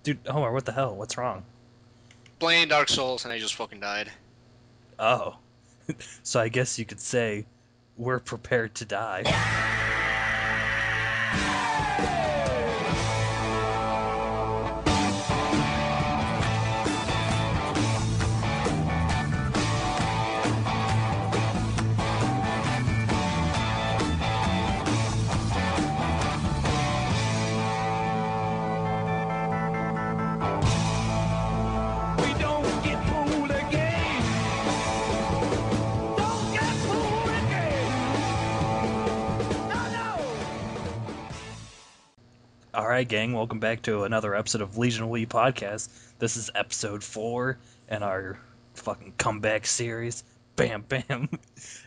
Dude, Omar, what the hell? What's wrong? Playing Dark Souls and I just fucking died. Oh, so I guess you could say we're prepared to die. We don't get fooled again. Don't get fooled again. No, no. All right, gang, welcome back to another episode of Legion of We podcast. This is episode 4 in our fucking comeback series. Bam, bam.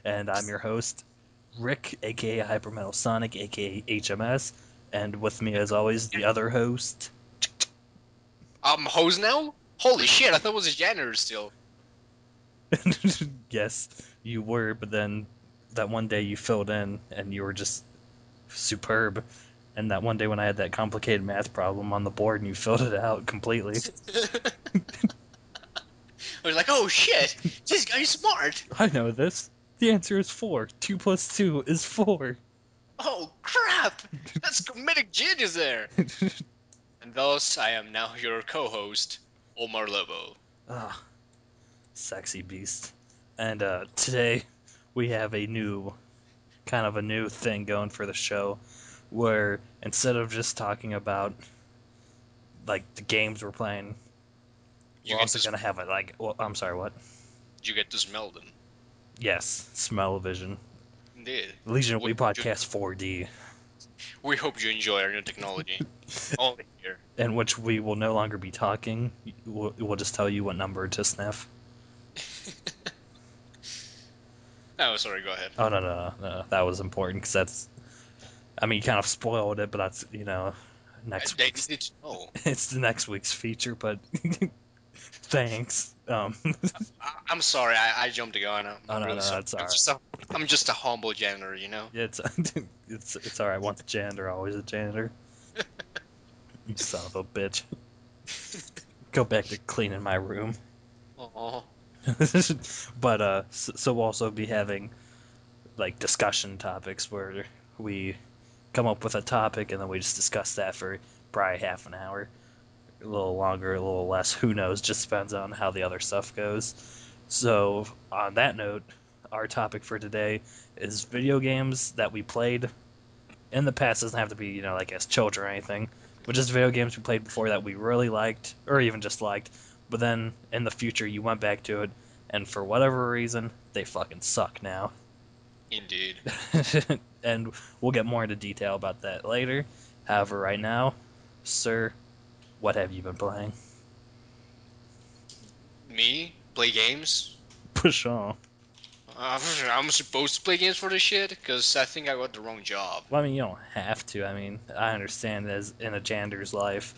And I'm your host, Rick, aka Hypermetal Sonic, aka HMS. And with me, as always, the other host. I'm hose now? Holy shit, I thought it was a janitor still. Yes, you were, but then that one day you filled in and you were just superb. And that one day when I had that complicated math problem on the board and you filled it out completely. I was like, oh shit, this guy's smart. I know this. The answer is 4. 2 plus 2 is 4. Oh crap, that's comedic genius there. And thus, I am now your co-host, Omar Lobo. Ah, sexy beast. And today we have a new thing going for the show where instead of just talking about like the games we're playing, You we're get also to going to have it like, well, I'm sorry, what? you get to smell them. Yes, smell-o-vision. Indeed. Legion of We We hope you, Podcast 4D, we hope you enjoy our new technology. Only here. in which we will no longer be talking. We'll just tell you what number to sniff. Oh, sorry, go ahead. Oh, no. That was important because I mean, you kind of spoiled it, but that's, next They week's. needed to know. It's the next week's feature, but thanks. I'm sorry, I jumped the gun. Oh, I'm no, really no, sorry. it's all I'm right. just a, I'm just a humble janitor, you know? Yeah, it's it's all right. Once a janitor, always a janitor. You son of a bitch. Go back to cleaning my room. Oh, But so we'll also be having like discussion topics where we come up with a topic and then we just discuss that for probably half an hour, a little longer, a little less. Who knows? Just depends on how the other stuff goes. So on that note, our topic for today is video games that we played in the past. Doesn't have to be like as children or anything, but just video games we played before that we really liked or even just liked, but then in the future you went back to it and for whatever reason they fucking suck now. indeed. And we'll get more into detail about that later. However, right now, sir, what have you been playing? Me? Play games? Push on. I'm supposed to play games for this shit? Because I think I got the wrong job. Well, I mean, you don't have to. I mean, I understand as in a janitor's life,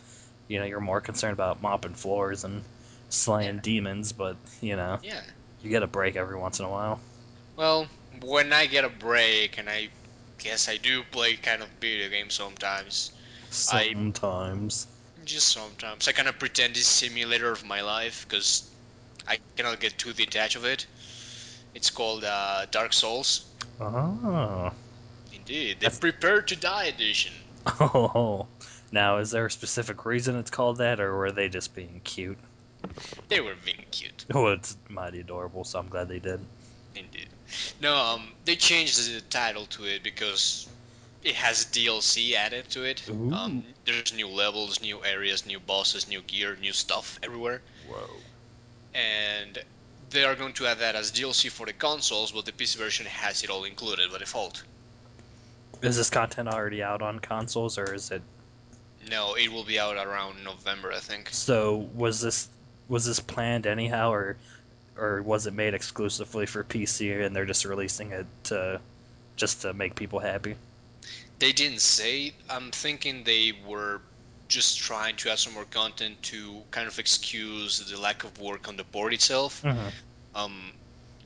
you're more concerned about mopping floors and Yeah, slaying demons, but yeah. you get a break every once in a while. Well, when I get a break, and I guess I do play kind of video games sometimes, I Sometimes. just sometimes, I kind of pretend it's simulator of my life, because I cannot get too detached of it. It's called Dark Souls. Oh. Indeed, the That's Prepare to Die edition. oh. Now, is there a specific reason it's called that, or were they just being cute? They were being cute. Oh, it's mighty adorable, so I'm glad they did. Indeed. No, they changed the title to it because it has DLC added to it. Ooh. There's new levels, new areas, new bosses, new gear, new stuff everywhere, Whoa. and they are going to add that as DLC for the consoles, but the PC version has it all included by default. Is this content already out on consoles, or is it? No, it will be out around November, I think. So was this planned anyhow, or was it made exclusively for PC and they're just releasing it just to make people happy? They didn't say. I'm thinking they were just trying to add some more content to kind of excuse the lack of work on the board itself. Hmm. Um,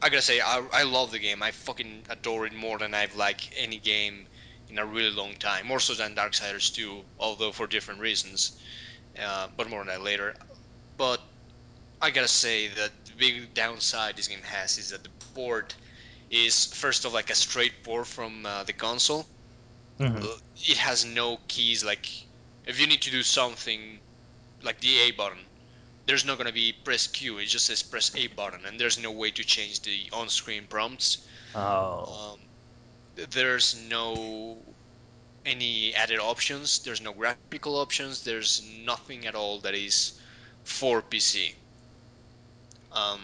I gotta say, I love the game. I fucking adore it more than I've liked any game in a really long time. More so than Darksiders 2, although for different reasons. but more on that later. But I gotta say that the big downside this game has is that the port is first of like a straight port from the console. Hmm. It has no keys. Like if you need to do something like the A button, there's not gonna be press Q. It just says press A button, and there's no way to change the on-screen prompts. Oh. Um, there's no any added options. There's no graphical options. There's nothing at all that is for PC. Um,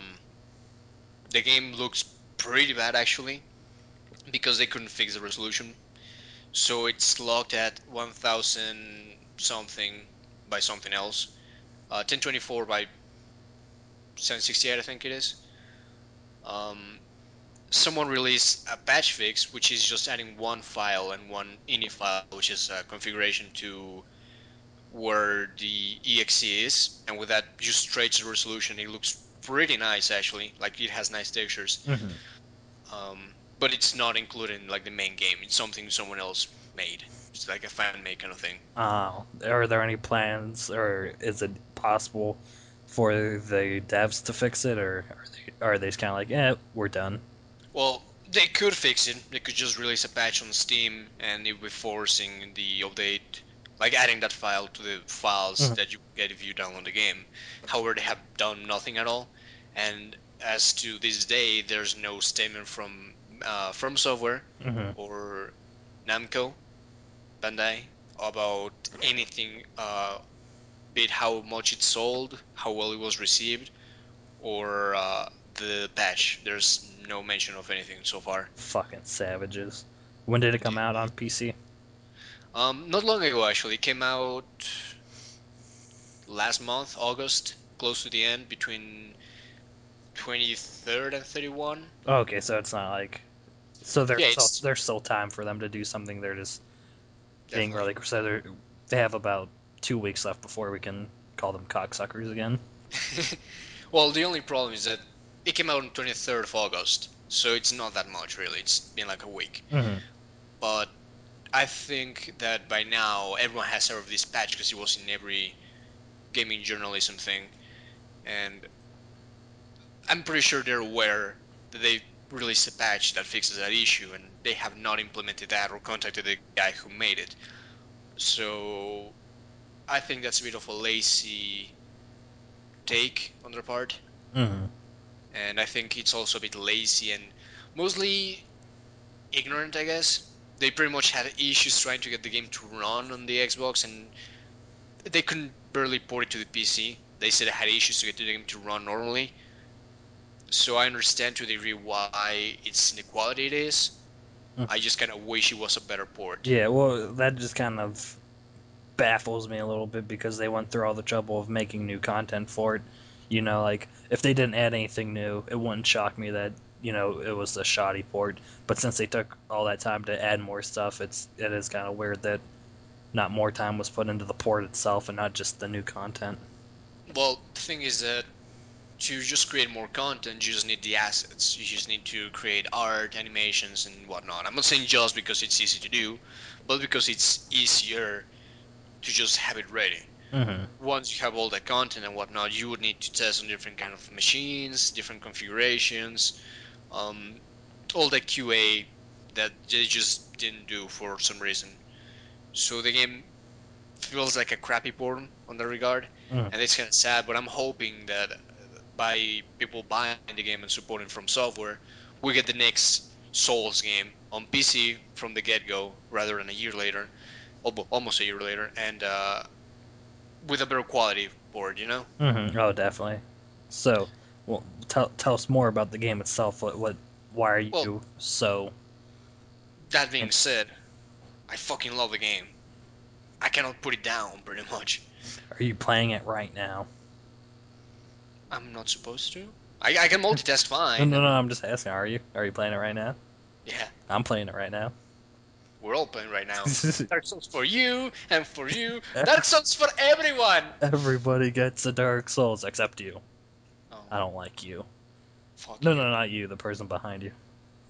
the game looks pretty bad actually because they couldn't fix the resolution. So it's locked at 1000 something by something else. 1024 by 768, I think it is. Um, someone released a patch fix, which is just adding one file and one ini file, which is a configuration to where the exe is, and with that, just straight to resolution. It looks pretty nice actually. Like it has nice textures. Hmm. But it's not included in like the main game. It's something someone else made. It's like a fan made kind of thing. Oh. Are there any plans, or is it possible for the devs to fix it, or are they just kind of like, we're done? Well, they could fix it. They could just release a patch on Steam and it would be forcing the update, like adding that file to the files Hmm. that you get if you download the game. However, they have done nothing at all. And as to this day, there's no statement from Software Hmm. or Namco Bandai about anything, be it how much it sold, how well it was received, or the patch. There's no mention of anything so far. Fucking savages. When did it come out Yeah. on PC? Not long ago, actually, it came out last month, August, close to the end, between 23rd and 31. Okay, so it's not like, so Yeah, it's there's still time for them to do something. They're just being definitely. really, so they have about 2 weeks left before we can call them cocksuckers again. Well, the only problem is that it came out on 23rd of August, so it's not that much really. It's been like a week. Hmm. But I think that by now everyone has heard of this patch because it was in every gaming journalism thing, and I'm pretty sure they're aware that they released a patch that fixes that issue, and they have not implemented that or contacted the guy who made it. So I think that's a bit of a lazy take on their part, Hmm. and I think it's also a bit lazy and mostly ignorant, I guess. They pretty much had issues trying to get the game to run on the Xbox, and they couldn't barely port it to the PC. They said it had issues to get the game to run normally. So I understand to a degree why it's in the quality it is. I just kind of wish it was a better port. Yeah, well, that just kind of baffles me a little bit because they went through all the trouble of making new content for it. Like if they didn't add anything new, it wouldn't shock me that it was a shoddy port. But since they took all that time to add more stuff, it is kind of weird that not more time was put into the port itself and not just the new content. Well, the thing is that to just create more content, you just need the assets. You just need to create art, animations, and whatnot. I'm not saying just because it's easy to do, but because it's easier to just have it ready. Hmm. Once you have all that content and whatnot, you would need to test on different kind of machines, different configurations, um, all that QA that they just didn't do for some reason. So the game feels like a crappy porn on that regard, Hmm. and it's kind of sad. But I'm hoping that by people buying the game and supporting From Software, we get the next Souls game on PC from the get-go, rather than a year later, almost a year later, and with a better quality board. Oh, definitely. So, well, tell us more about the game itself. Why are Well, you so? that being In, said, I fucking love the game. I cannot put it down, pretty much. are you playing it right now? I'm not supposed to. I can multitask No, fine, no, no. and I'm just asking. Are you? Are you playing it right now? yeah, I'm playing it right now. we're all playing right now. Dark Souls for you and for you. Dark Souls for everyone. Everybody gets a Dark Souls except you. I Oh, don't like you. fuck No, you. no, not you. The person behind you.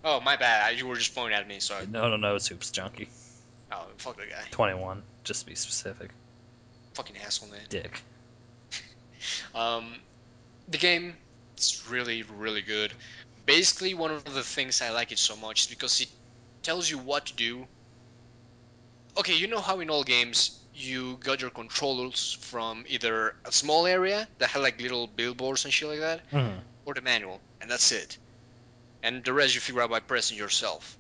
Oh, my bad. You were just pointing at me, so. No, no, no. It's Hoops Junkie. Oh, fuck the guy. 21, just to be specific. Fucking asshole, man. Dick. Um, the game is really, really good. Basically, one of the things I like it so much is because it tells you what to do. Okay, you know how in all games you got your controls from either a small area that had like little billboards and shit like that, Mm-hmm. or the manual, and that's it. And the rest you figure out by pressing yourself.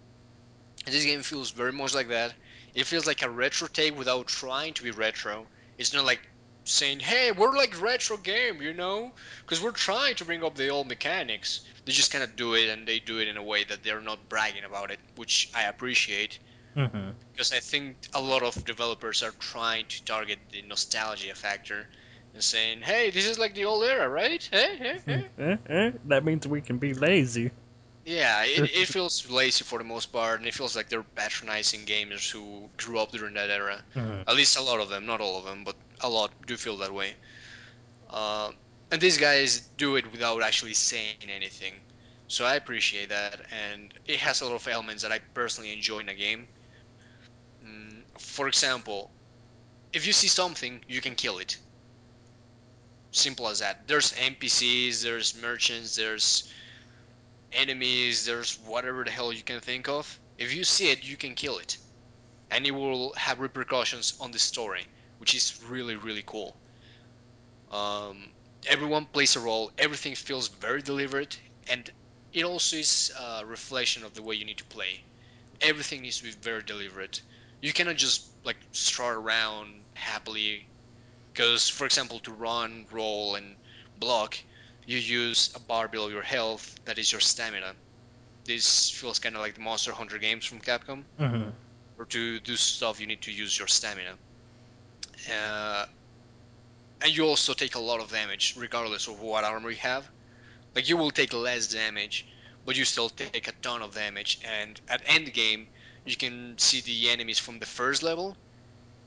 And this game feels very much like that. It feels like a retro take without trying to be retro. It's not like saying, "Hey, we're like retro game," because we're trying to bring up the old mechanics. They just kind of do it, and they do it in a way that they're not bragging about it, which I appreciate Mm-hmm. because I think a lot of developers are trying to target the nostalgia factor and saying, "Hey, this is like the old era, right? Hey, hey, hey." That means we can be lazy. Yeah, it feels lazy for the most part, and it feels like they're patronizing gamers who grew up during that era. Mm-hmm. At least a lot of them, not all of them, but a lot do feel that way. Uh, and these guys do it without actually saying anything. So I appreciate that, and it has a lot of elements that I personally enjoy in a game. For example, if you see something, you can kill it. Simple as that. There's NPCs, there's merchants, there's enemies, there's whatever the hell you can think of. If you see it, you can kill it. And it will have repercussions on the story, which is really, really cool. Um, Everyone plays a role, everything feels very deliberate, and it also is a reflection of the way you need to play. Everything needs to be very deliberate. You cannot just like strut around happily because, for example, to run, roll, and block, you use a bar below your health that is your stamina. This feels kind of like the Monster Hunter games from Capcom, Mm-hmm. where to do stuff you need to use your stamina. Uh, and you also take a lot of damage regardless of what armor you have. Like you will take less damage, but you still take a ton of damage. And at end game, you can see the enemies from the first level.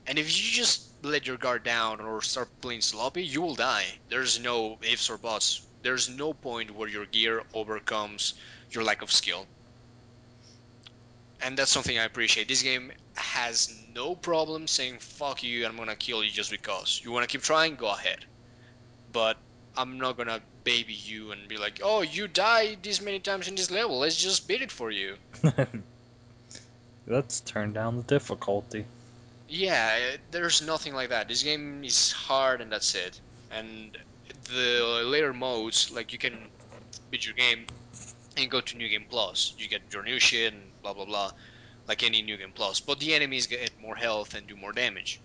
And if you just let your guard down or start playing sloppy, you will die. There's no ifs or buts. There's no point where your gear overcomes your lack of skill. And that's something I appreciate. This game has no problem saying fuck you, I'm gonna kill you just because. You wanna keep trying, go ahead. But I'm not gonna baby you and be like, oh, you died this many times in this level, let's just beat it for you. Let's turn down the difficulty. Yeah, there's nothing like that. This game is hard and that's it. And the later modes, like you can beat your game and go to New Game Plus. You get your new shit and blah blah blah, like any New Game Plus. But the enemies get more health and do more damage.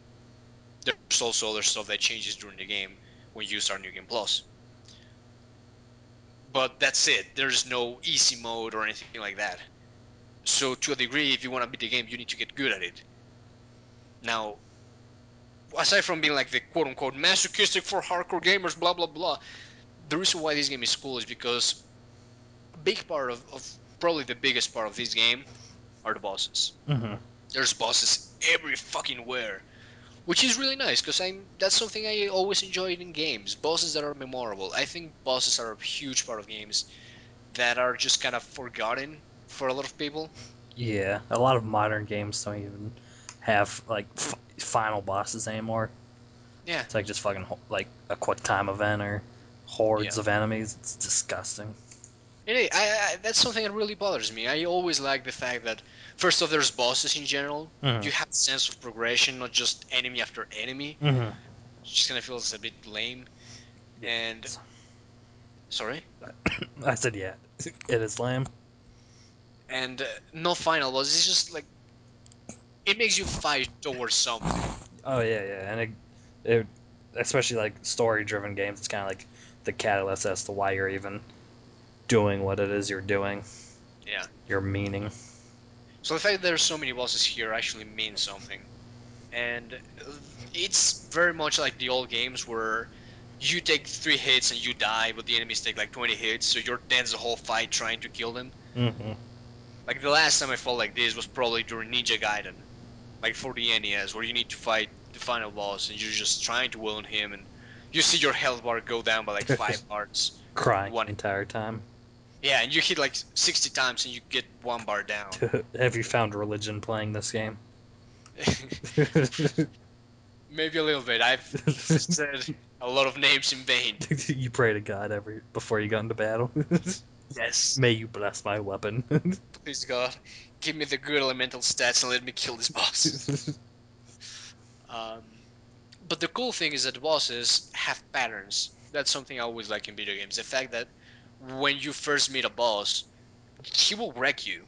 There's also other stuff that changes during the game when you start New Game Plus. But that's it. There's no easy mode or anything like that. So to a degree, if you want to beat the game, you need to get good at it. Now, aside from being like the quote unquote masochistic for hardcore gamers, blah blah blah, the reason why this game is cool is because a big part of probably the biggest part of this game are the bosses. Mm-hmm. There's bosses every fucking where, which is really nice because I'm that's something I always enjoyed in games. Bosses that are memorable. I think bosses are a huge part of games that are just kind of forgotten for a lot of people. Yeah, a lot of modern games don't even have like final bosses anymore. Yeah, It's like just fucking like a quick time event or yeah. hordes of enemies. It's disgusting. That's something that really bothers me. I always like the fact that first off, there's bosses in general. Mm-hmm. You have a sense of progression, not just enemy after enemy. Mm-hmm. Just kind of feels a bit lame. Yeah. And sorry, I said yeah. It is lame. and no final boss. It's just like it makes you fight towards something. Oh yeah, yeah, and it especially like story-driven games. It's kind of like the catalyst as to why you're even doing what it is you're doing. Yeah. Your meaning. So the fact that there's so many bosses here actually means something. And it's very much like the old games where you take 3 hits and you die, but the enemies take like 20 hits, so you're tense the whole fight trying to kill them. Mm-hmm. Like the last time I felt like this was probably during Ninja Gaiden, like for the NES, where you need to fight the final boss and you're just trying to wound him, and you see your health bar go down by like 5 bars in Crying one. the entire time. Yeah, and you hit like 60 times and you get 1 bar down. Have you found religion playing this game? Maybe a little bit. I've said a lot of names in vain. You pray to God every before you got into battle. Yes, May you bless my weapon. please God, give me the good elemental stats and let me kill this boss. Um, but the cool thing is that the bosses have patterns. That's something I always like in video games. The fact that when you first meet a boss, he will wreck you.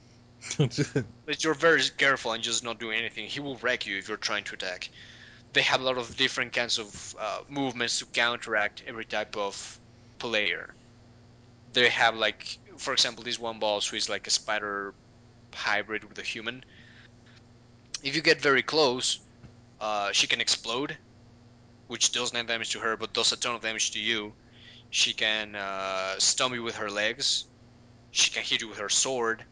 But you're very careful and just not doing anything. He will wreck you if you're trying to attack. They have a lot of different kinds of movements to counteract every type of player. They have like, for example, this one boss who is like a spider hybrid with a human. If you get very close, she can explode, which does 9 damage to her, but does a ton of damage to you. She can stun you with her legs. She can hit you with her sword.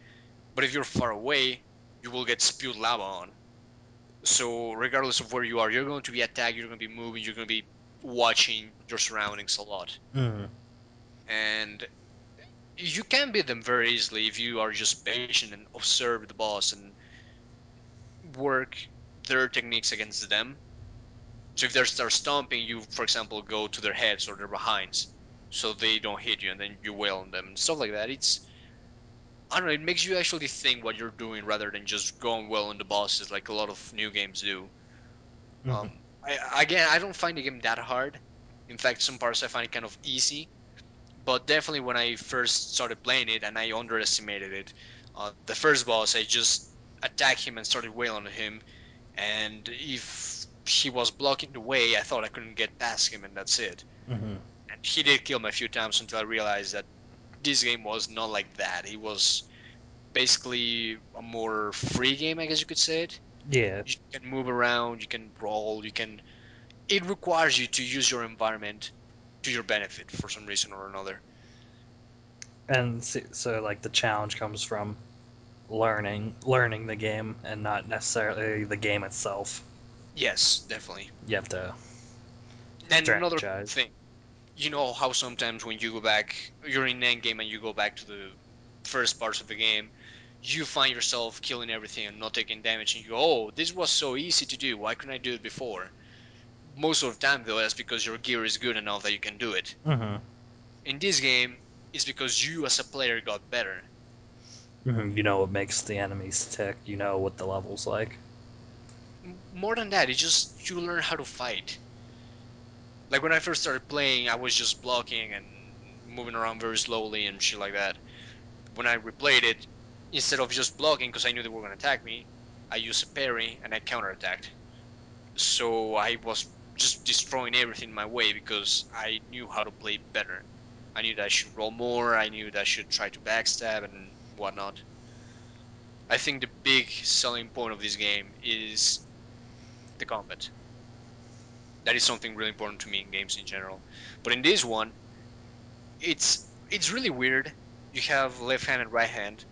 But if you're far away, you will get spewed lava on. So regardless of where you are, you're going to be attacked. You're going to be moving. You're going to be watching your surroundings a lot. Mm, And you can beat them very easily if you are just patient and observe the boss and work their techniques against them. So if they start stomping, you, for example, go to their heads or their behinds, so they don't hit you, and then you wail on them and stuff like that. I don't know. It makes you actually think what you're doing rather than just going well on the bosses like a lot of new games do. mhm, I don't find the game that hard. In fact, some parts I find it kind of easy. But definitely when I first started playing it and I underestimated it, the first boss I just attacked him and started wailing on him, and if he was blocking the way, I thought I couldn't get past him, and that's it. mhm. And he did kill me a few times until I realized that this game was not like that. It was basically a more free game, I guess you could say it. Yeah, You can move around, you can roll, you can. It requires you to use your environment to your benefit for some reason or another. and so like the challenge comes from learning the game and not necessarily the game itself. Yes, definitely. You have to And another strategize. thing, you know how sometimes when you go back, you're in endgame and you go back to the first parts of the game, you find yourself killing everything and not taking damage, and you go, "Oh, this was so easy to do. Why couldn't I do it before?" Most of the time, though, that's because your gear is good enough that you can do it. Hmm. In this game, it's because you as a player got better. Hmm. You know what makes the enemies tick. You know what the level's like. More than that, it's just you learn how to fight. Like when I first started playing, I was just blocking and moving around very slowly and shit like that. When I replayed it, instead of just blocking because I knew they were going to attack me, I used a parry and I counterattacked. So I was just destroying everything in my way because I knew how to play better. I knew that I should roll more, I knew that I should try to backstab and whatnot. I think the big selling point of this game is the combat. That is something really important to me in games in general. But in this one, it's really weird. You have left hand and right hand,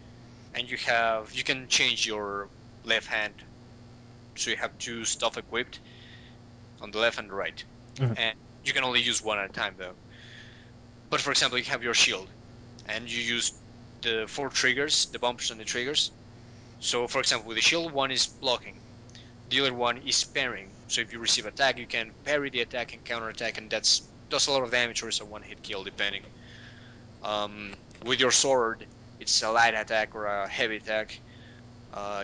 and you can change your left hand, so you have two stuff equipped on the left and the right, Hmm. and you can only use one at a time though. But for example, you have your shield, and you use the four triggers, the bumpers and the triggers. So for example, with the shield, one is blocking, the other one is parrying. So if you receive attack, you can parry the attack and counter attack, and that's does a lot of damage or is a one hit kill depending. With your sword, it's a light attack or a heavy attack.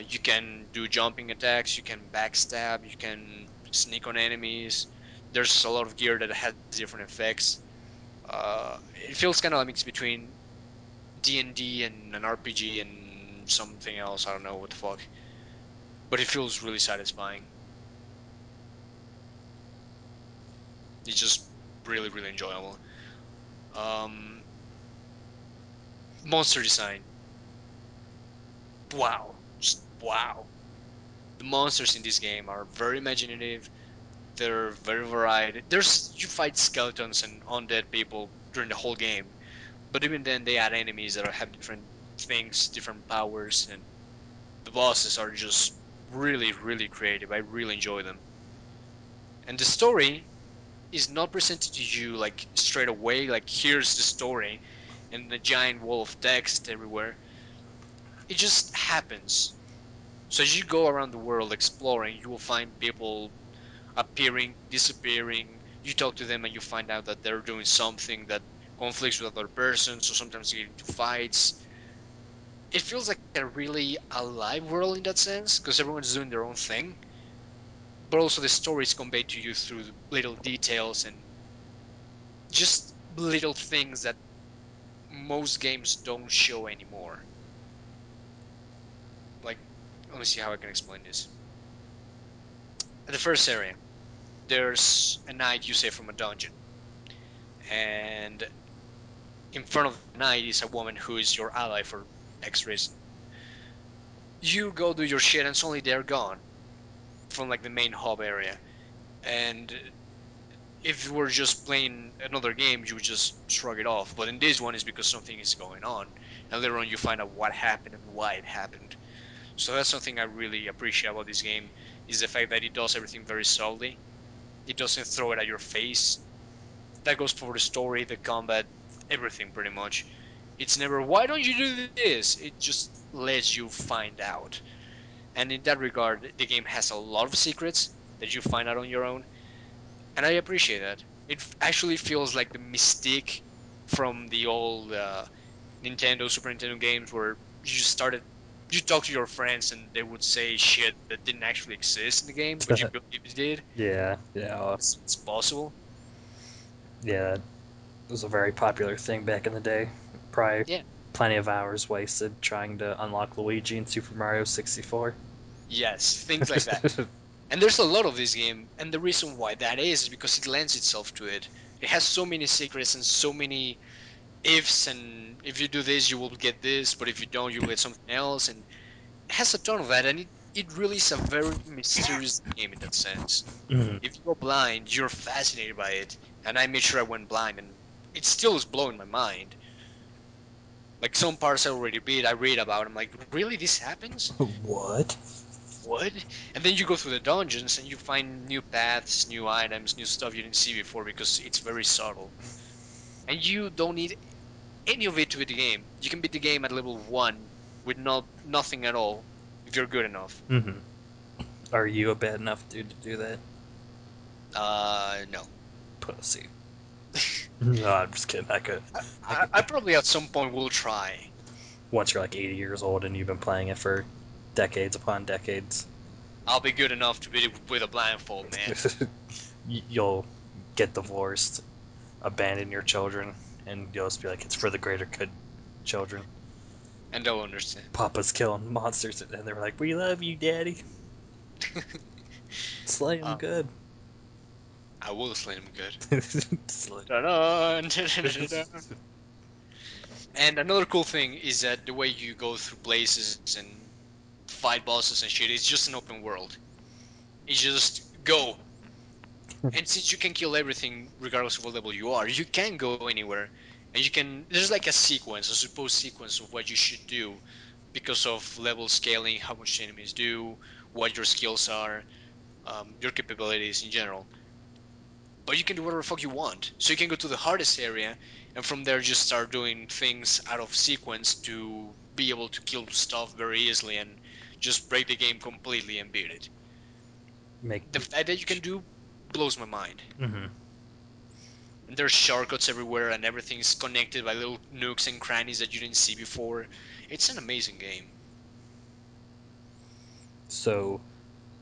You can do jumping attacks, you can backstab, you can sneak on enemies. There's a lot of gear that has different effects. It feels kind of a mix between D&D and an RPG and something else. I don't know what the fuck, but it feels really satisfying. It's just really, really enjoyable. Um, Monster design, wow, just wow. The monsters in this game are very imaginative. They're very varied. There's you fight skeletons and undead people during the whole game, but even then they add enemies that have different things, different powers, and the bosses are just really, really creative. I really enjoy them. And the story is not presented to you like straight away, like here's the story, and a giant wall of text everywhere. It just happens. So as you go around the world exploring, you will find people. appearing, disappearing. You talk to them and you find out that they're doing something that conflicts with other persons, so sometimes you get into fights. It feels like a really alive world in that sense because everyone's doing their own thing, but also the story is conveyed to you through little details and just little things that most games don't show anymore. Like, let me see how I can explain this. At the first area, there's a knight you save from a dungeon, and in front of the knight is a woman who is your ally for X reason. You go do your shit, and suddenly they're gone from like the main hub area. And if you were just playing another game, you would just shrug it off. But in this one, it's because something is going on, and later on you find out what happened and why it happened. So that's something I really appreciate about this game is the fact that it does everything very subtly. It doesn't throw it at your face. That goes for the story, the combat, everything pretty much. It's never why don't you do this? It just lets you find out. And in that regard, the game has a lot of secrets that you find out on your own, and I appreciate that. It actually feels like the mystique from the old Nintendo, Super Nintendo games where you talk to your friends and they would say shit that didn't actually exist in the game, but you believe it did. Yeah, yeah, It's possible. yeah. It was a very popular thing back in the day. Probably Yeah. plenty of hours wasted trying to unlock Luigi in Super Mario 64. Yes, things like that. And there's a lot of this game, and the reason why that is because it lends itself to it. It has so many secrets and so many ifs, and if you do this, you will get this, but if you don't, you'll get something else. And it has a ton of that, and it really is a very mysterious game in that sense. Mhm. If you go blind, you're fascinated by it. And I made sure I went blind, and it still is blowing my mind. Like some parts I already beat, I read about. I'm like, really, this happens? What? What? And then you go through the dungeons and you find new paths, new items, new stuff you didn't see before because it's very subtle. And you don't need any of it to beat the game. You can beat the game at level one with nothing at all if you're good enough. Hmm. Are you a bad enough dude to do that? No. Pussy. No, I'm just kidding. I could. I I, could. I probably at some point will try. Once you're like 80 years old and you've been playing it for decades upon decades, I'll be good enough to beat it with a blindfold, man. you'll get divorced, abandon your children, and you'll just be like, it's for the greater good, children. And they'll understand. Papa's killing monsters, and they're like, we love you, daddy. Slay him um, good. I will slay him good. Slay. Ta-da! And another cool thing is that the way you go through places and fight bosses and shit, it's just an open world. It's just go. And since you can kill everything regardless of what level you are, you can go anywhere. And you can there's like a sequence, a supposed sequence of what you should do because of level scaling, how much enemies do, what your skills are, your capabilities in general. But you can do whatever the fuck you want. So you can go to the hardest area, and from there just start doing things out of sequence to be able to kill stuff very easily and just break the game completely and beat it. Make. The fact that you can do blows my mind. Hmm. And there's shortcuts everywhere, and everything's connected by little nooks and crannies that you didn't see before. It's an amazing game. So,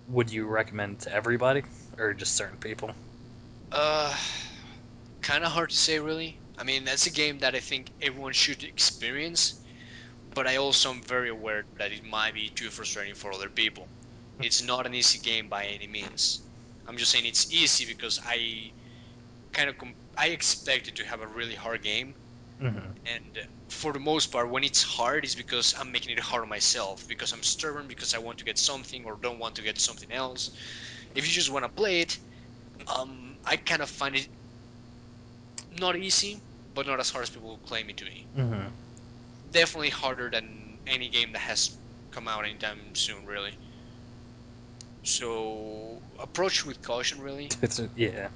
would you recommend to everybody, or just certain people? Uh, Kind of hard to say, really. I mean, that's a game that I think everyone should experience, but I also am very aware that it might be too frustrating for other people. It's not an easy game by any means. I'm just saying it's easy because I expected to have a really hard game, Hmm. and for the most part, when it's hard, it's because I'm making it hard on myself because I'm stubborn because I want to get something or don't want to get something else. If you just want to play it, I kind of find it not easy, but not as hard as people claim it to be. Hmm. Definitely harder than any game that has come out anytime soon, really. So approach with caution, really. Yeah.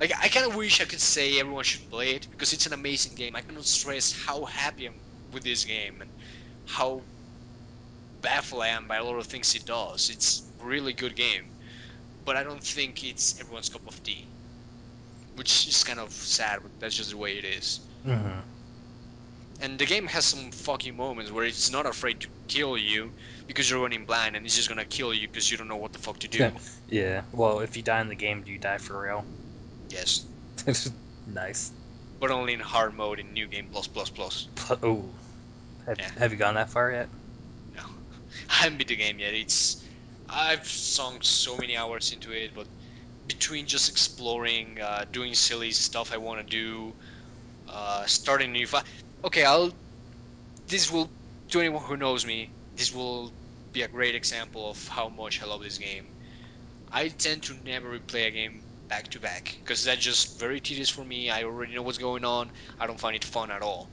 Like I kind of wish I could say everyone should play it because it's an amazing game. I cannot stress how happy I'm with this game and how baffled I am by a lot of things it does. It's a really good game, but I don't think it's everyone's cup of tea, which is kind of sad, but that's just the way it is. Mm-hmm. And the game has some fucking moments where it's not afraid to kill you because you're running blind, and it's just gonna kill you because you don't know what the fuck to do. Yeah. Well, if you die in the game, do you die for real? Yes, Nice. but only in hard mode in New Game Plus Plus Plus. Oh, Yeah, have you gone that far yet? no, I haven't beat the game yet. I've sunk so many hours into it, but between just exploring, doing silly stuff I want to do, starting new. Okay, I'll. This will, to anyone who knows me, this will be a great example of how much I love this game. I tend to never replay a game back to back because that's just very tedious for me. I already know what's going on. I don't find it fun at all.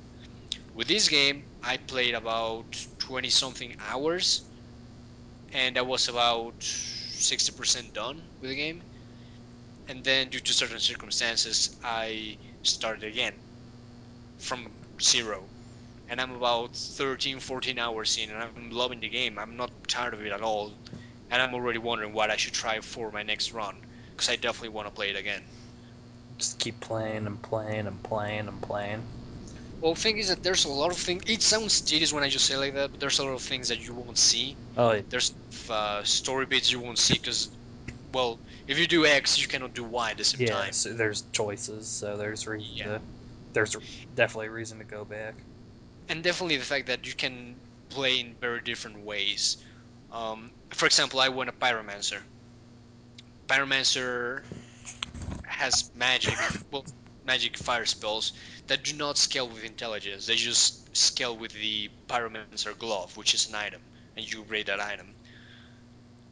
With this game, I played about 20 something hours, and I was about 60% done with the game. And then, due to certain circumstances, I started again from zero. And I'm about 13, 14 hours in, and I'm loving the game. I'm not tired of it at all. And I'm already wondering what I should try for my next run, because I definitely want to play it again. Just keep playing and playing and playing and playing. Well, the thing is that there's a lot of things. It sounds tedious when I just say like that, but there's a lot of things that you won't see. Oh, There's story bits you won't see because, well, if you do X, you cannot do Y at the same yeah. time. So there's choices, so there's reason Yeah, to. There's definitely a reason to go back. and definitely the fact that you can play in very different ways. For example, I went a pyromancer. Pyromancer has magic, well, magic fire spells that do not scale with intelligence. They just scale with the pyromancer glove, which is an item, and you rate that item.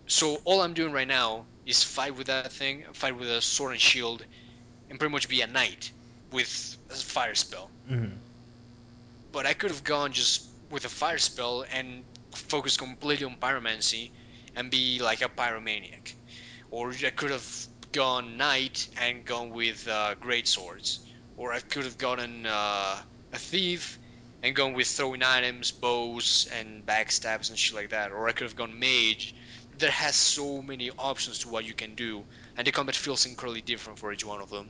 So all I'm doing right now is fight with that thing, fight with a sword and shield, and pretty much be a knight with a fire spell. Mm-hmm. But I could have gone just with a fire spell and focus completely on pyromancy and be like a pyromaniac. Or I could have gone knight and gone with great swords. Or I could have gotten a thief and gone with throwing items, bows, and backstabs and shit like that. Or I could have gone mage. There has so many options to what you can do, and the combat feels incredibly different for each one of them.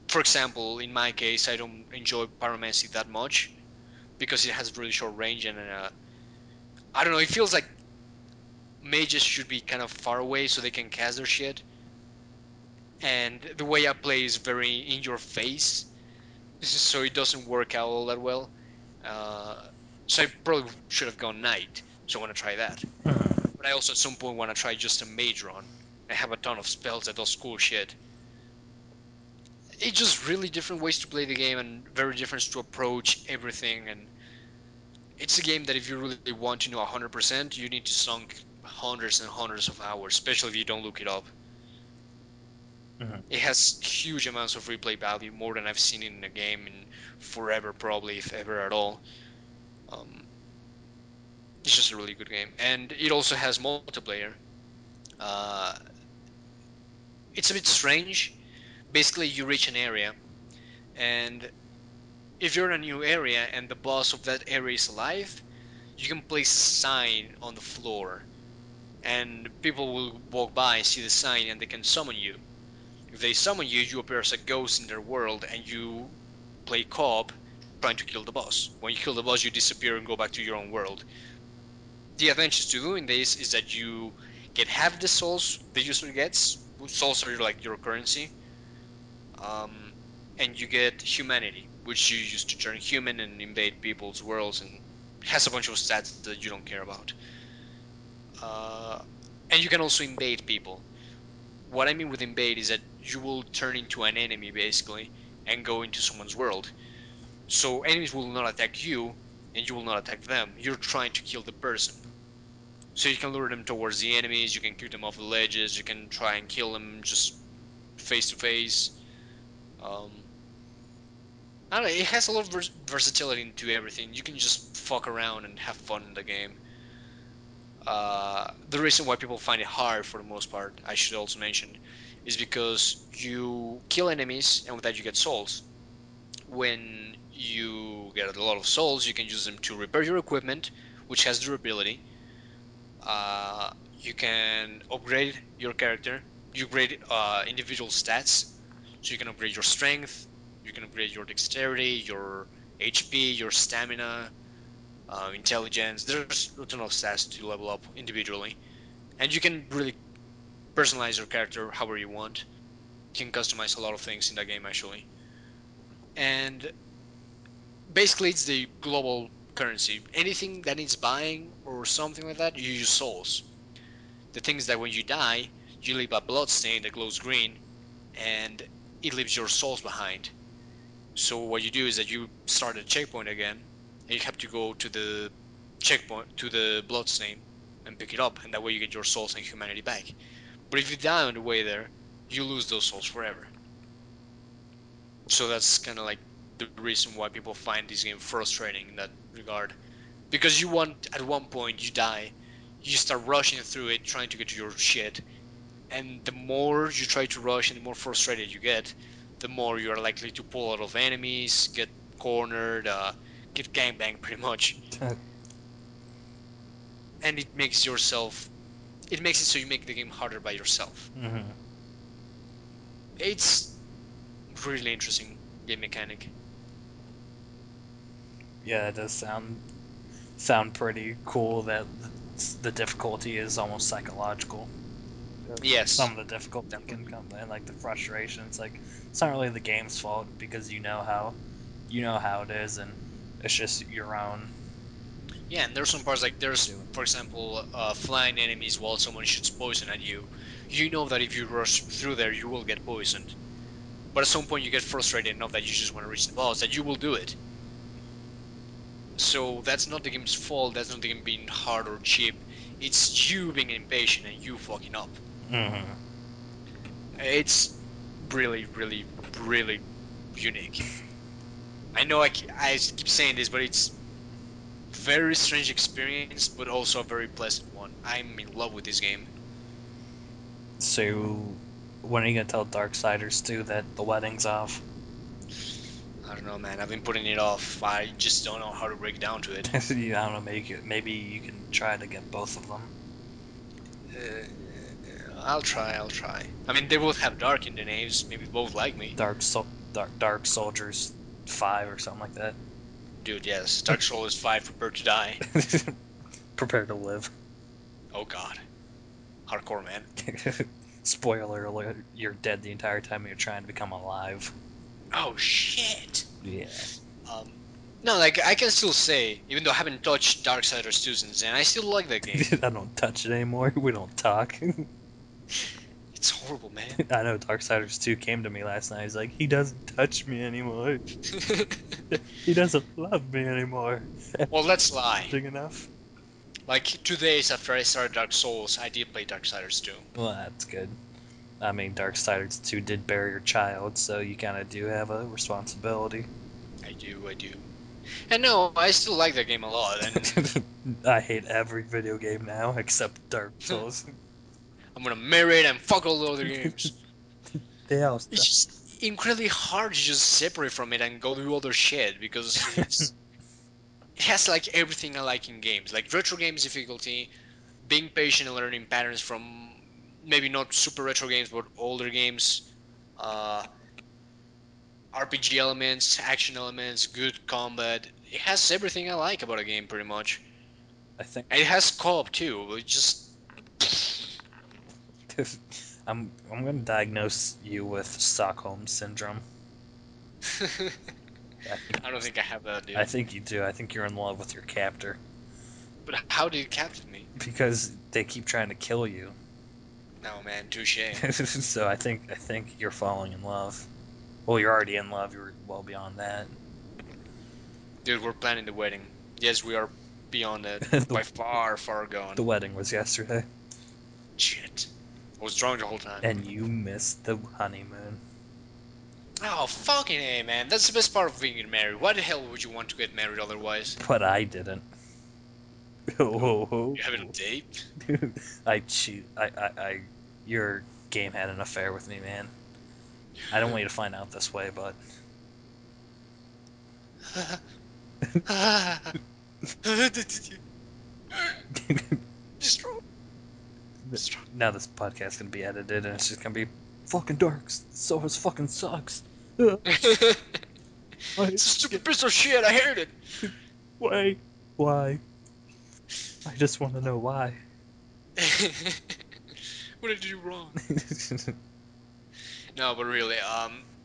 For example, in my case, I don't enjoy pyromancy that much because it has really short range, and I don't know. It feels like mages should be kind of far away so they can cast their shit, and the way I play is very in your face, so it doesn't work out all that well. Uh, so I probably should have gone knight. So I want to try that, but I also at some point want to try just a mage run. I have a ton of spells that does cool shit. It's just really different ways to play the game and very different to approach everything. And it's a game that if you really want to know 100%, you need to sunk hundreds and hundreds of hours, especially if you don't look it up. Mm-hmm. It has huge amounts of replay value, more than I've seen in a game in forever, probably, if ever at all. Um, it's just a really good game, and it also has multiplayer. Uh, it's a bit strange. Basically, you reach an area, and if you're in a new area and the boss of that area is alive, you can place a sign on the floor, and people will walk by and see the sign, and they can summon you. If they summon you, you appear as a ghost in their world, and you play co-op trying to kill the boss. When you kill the boss, you disappear and go back to your own world. The advantage to doing this is that you get half the souls the user gets. Souls are like your currency, um, and you get humanity, which you use to turn human and invade people's worlds, and has a bunch of stats that you don't care about. Uh, and you can also invade people. What I mean with invade is that you will turn into an enemy basically and go into someone's world. So enemies will not attack you, and you will not attack them. You're trying to kill the person. So you can lure them towards the enemies, you can kick them off the ledges, you can try and kill them just face to face. Um, I don't know, it has a lot of versatility into everything. You can just fuck around and have fun in the game. The reason why people find it hard for the most part, I should also mention, is because you kill enemies and with that you get souls. When you get a lot of souls, you can use them to repair your equipment, which has durability. Uh, You can upgrade your character. You upgrade individual stats, so you can upgrade your strength, you can upgrade your dexterity, your HP, your stamina, intelligence. There's a ton of stats to level up individually, and you can really personalize your character however you want. You can customize a lot of things in that game actually, and basically it's the global currency. Anything that needs buying or something like that, you use souls. The thing is that when you die, you leave a blood stain that glows green, and it leaves your souls behind. So what you do is that you start a checkpoint again, and you have to go to the checkpoint to the bloodstain and pick it up, and that way you get your souls and humanity back. But if you die on the way there, you lose those souls forever. So that's kind of like the reason why people find this game frustrating in that regard. Because you want at one point you die, you start rushing through it trying to get to your shit, and the more you try to rush and the more frustrated you get, the more you are likely to pull out of enemies, get cornered, get gangbanged pretty much, and it makes it so you make the game harder by yourself. Hmm. It's really interesting game mechanic. Yeah, it does sound pretty cool that the difficulty is almost psychological. Some Yes, of the difficulty can definitely. come and like the frustration. It's not really the game's fault because you know how it is, and it's just your own Yeah, and there's some parts like there's, doing. for example, flying enemies while someone shoots poison at you. You know that if you rush through there, you will get poisoned. But at some point, you get frustrated enough that you just want to reach the boss that you will do it. So that's not the game's fault. That's not the game being hard or cheap. It's you being impatient and you fucking up. Hmm. It's really, really, really unique. I know I keep saying this, but it's very strange experience, but also a very pleasant one. I'm in love with this game. So when are you gonna tell Darksiders 2 that the wedding's off? I don't know, man. I've been putting it off. I just don't know how to break down to it. I don't know. Maybe you can try to get both of them. I'll try. I'll try. I mean, they both have dark in the names. Maybe both like me. Dark Soldiers 5 or something like that. Dude, yes. Dark Souls 5, Prepare to Die. Prepare to live. Oh god. Hardcore, man. Spoiler alert: you're dead the entire time you're trying to become alive. Oh shit. Yeah. Um, no, like, I can still say, even though I haven't touched Darksiders 2 since then, I still like that game. I don't touch it anymore. We don't talk. It's horrible, man. I know Darksiders 2 came to me last night. He's like, he doesn't touch me anymore. He doesn't love me anymore. Well, let's lie. Big enough. Like, 2 days after I started Dark Souls, I did play Darksiders 2. Well, that's good. I mean, Darksiders 2 did bury your child, so you kind of do have a responsibility. I do. And no, I still like that game a lot, and I hate every video game now except Dark Souls. I'm gonna marry it and fuck all the other games. They all It's suck. just incredibly hard to just separate from it and go do other shit because it has like everything I like in games, like retro games difficulty, being patient and learning patterns from maybe not super retro games but older games, uh, RPG elements, action elements, good combat. It has everything I like about a game pretty much. I think And it has co-op too, but it just I'm gonna diagnose you with Stockholm syndrome. I think I don't think I have that, I dude. think you do. I think you're in love with your captor But how did it capture me? because they keep trying to kill you. No, man, touche. So I think you're falling in love. Well, you're already in love. You're well beyond that. Dude, we're planning the wedding. Yes, we are beyond it. the, By far, far gone. the wedding was yesterday, Shit. I was drunk the whole time. and you missed the honeymoon. Oh, fucking A, man. That's the best part of being married. Why the hell would you want to get married otherwise? But I didn't. Oh, Oh, you having a date? I cheat. Your game had an affair with me, man. I don't want you to find out this way, but Destroy. Now this podcast can be edited and it's just gonna be fucking dark. So it fucking sucks. It's a stupid piece of shit. I hate it. Why? Why? I just want to know why. What did I do wrong? No, but really,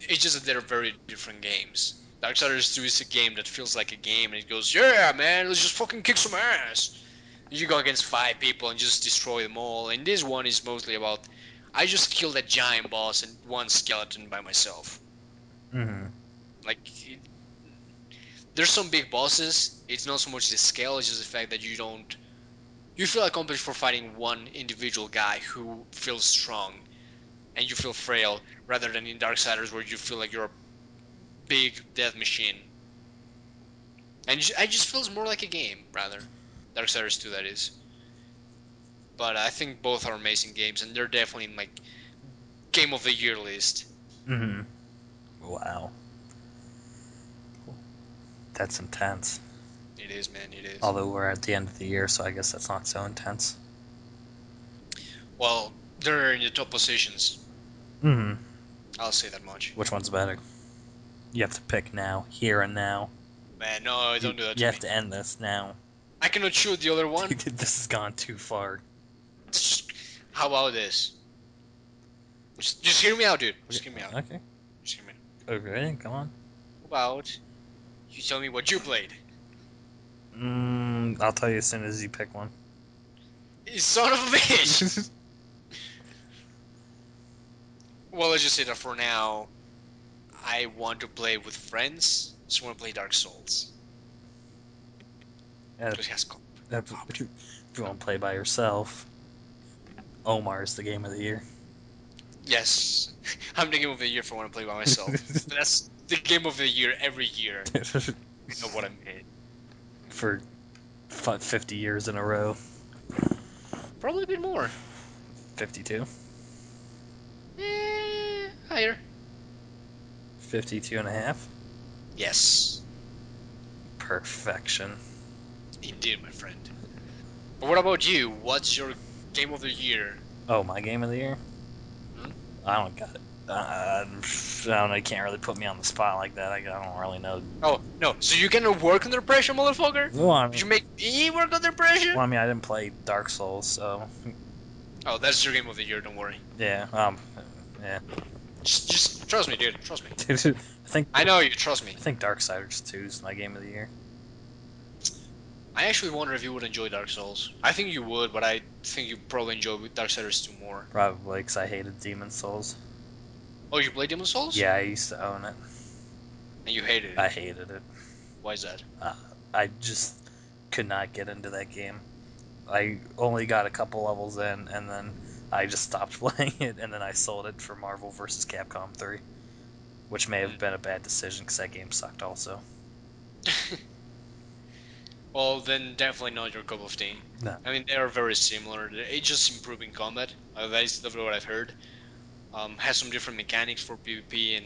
it's just that they're very different games. Darksiders 2 is a game that feels like a game, and it goes, yeah, man, let's just fucking kick some ass. You go against 5 people and just destroy them all. And this one is mostly about, I just killed that giant boss and one skeleton by myself. Hmm. Like, there's some big bosses. It's not so much the scale; it's just the fact that you feel accomplished for fighting one individual guy who feels strong and you feel frail, rather than in Darksiders where you feel like you're a big death machine. And it just feels more like a game, rather. Darksiders 2, that is. But I think both are amazing games, and they're definitely in my game of the year list. Hmm. Wow, that's intense. It is, man, it is. Although we're at the end of the year, so I guess that's not so intense. Well, they're in the top positions. Hmm. I'll say that much. Which one's better? You have to pick now, here and now. Man, no, You, don't do that you to have me. to end this now. I cannot shoot the other one. This has gone too far. How about this? Just hear me out, dude. Okay. Just hear me out. Okay. Just hear me Okay. Come on. out. How about you tell me what you played? I'll tell you as soon as you pick one. You son of a bitch! Well, let's just say that for now, I want to play with friends, so I want to play Dark Souls. Uh, Because it has co-op. if you want to play by yourself, Omar's the game of the year. Yes, I'm the game of the year for when I play by myself. But that's the game of the year every year. You know what I mean. For 50 years in a row. Probably a bit more. 52. Higher. 52 and a half. Yes, Perfection. indeed, my friend. But what about you? What's your game of the year? Oh, my game of the year? Hmm? I don't got it. I don't know. You can't really put me on the spot like that. I don't really know. Oh, no. So you cannot work under pressure, motherfucker? Well, I Did mean, you make me work under pressure? I didn't play Dark Souls, so Oh, that's your game of the year, don't worry. yeah. Yeah. Just trust me, dude. Trust me. I think I know you, trust me. I think Darksiders 2 is my game of the year. I actually wonder if you would enjoy Dark Souls. I think you would, but I think you probably enjoy Darksiders 2 more. Probably because I hated Demon Souls. Oh, you played Demon Souls? Yeah, I used to own it. And you hated I it. hated it. Why is that? Uh, I just could not get into that game. I only got a couple levels in, and then I just stopped playing it, and then I sold it for Marvel vs. Capcom 3, which may have been a bad decision because that game sucked also. Well, then definitely not your cup of tea. No. I mean, they are very similar. It's just improving combat. That is definitely what I've heard. Has some different mechanics for PvP and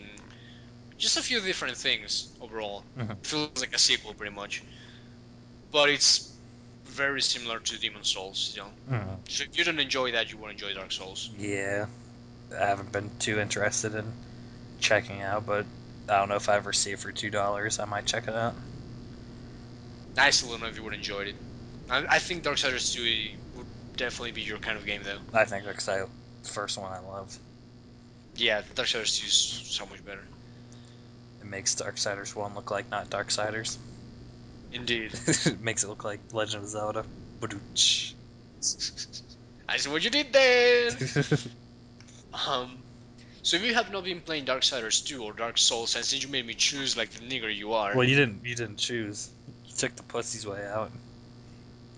just a few different things overall. Hmm. Feels like a sequel pretty much, but it's very similar to Demon Souls. Hmm. So if you don't enjoy that, you won't enjoy Dark Souls. Yeah, I haven't been too interested in checking out, but I don't know if I ever see it for $2. I might check it out. I still don't know if you would enjoy it. I think Darksiders 2 would definitely be your kind of game though. I think because the first one I loved. Yeah, Darksiders 2 is so much better. It makes Darksiders 1 look like not Darksiders. Indeed. It makes it look like Legend of Zelda. Badooch. I see what you did there. Um, so if you have not been playing Darksiders 2 or Dark Souls, and since you made me choose like the nigger you are, Well, you didn't choose. You took the pussy's way out.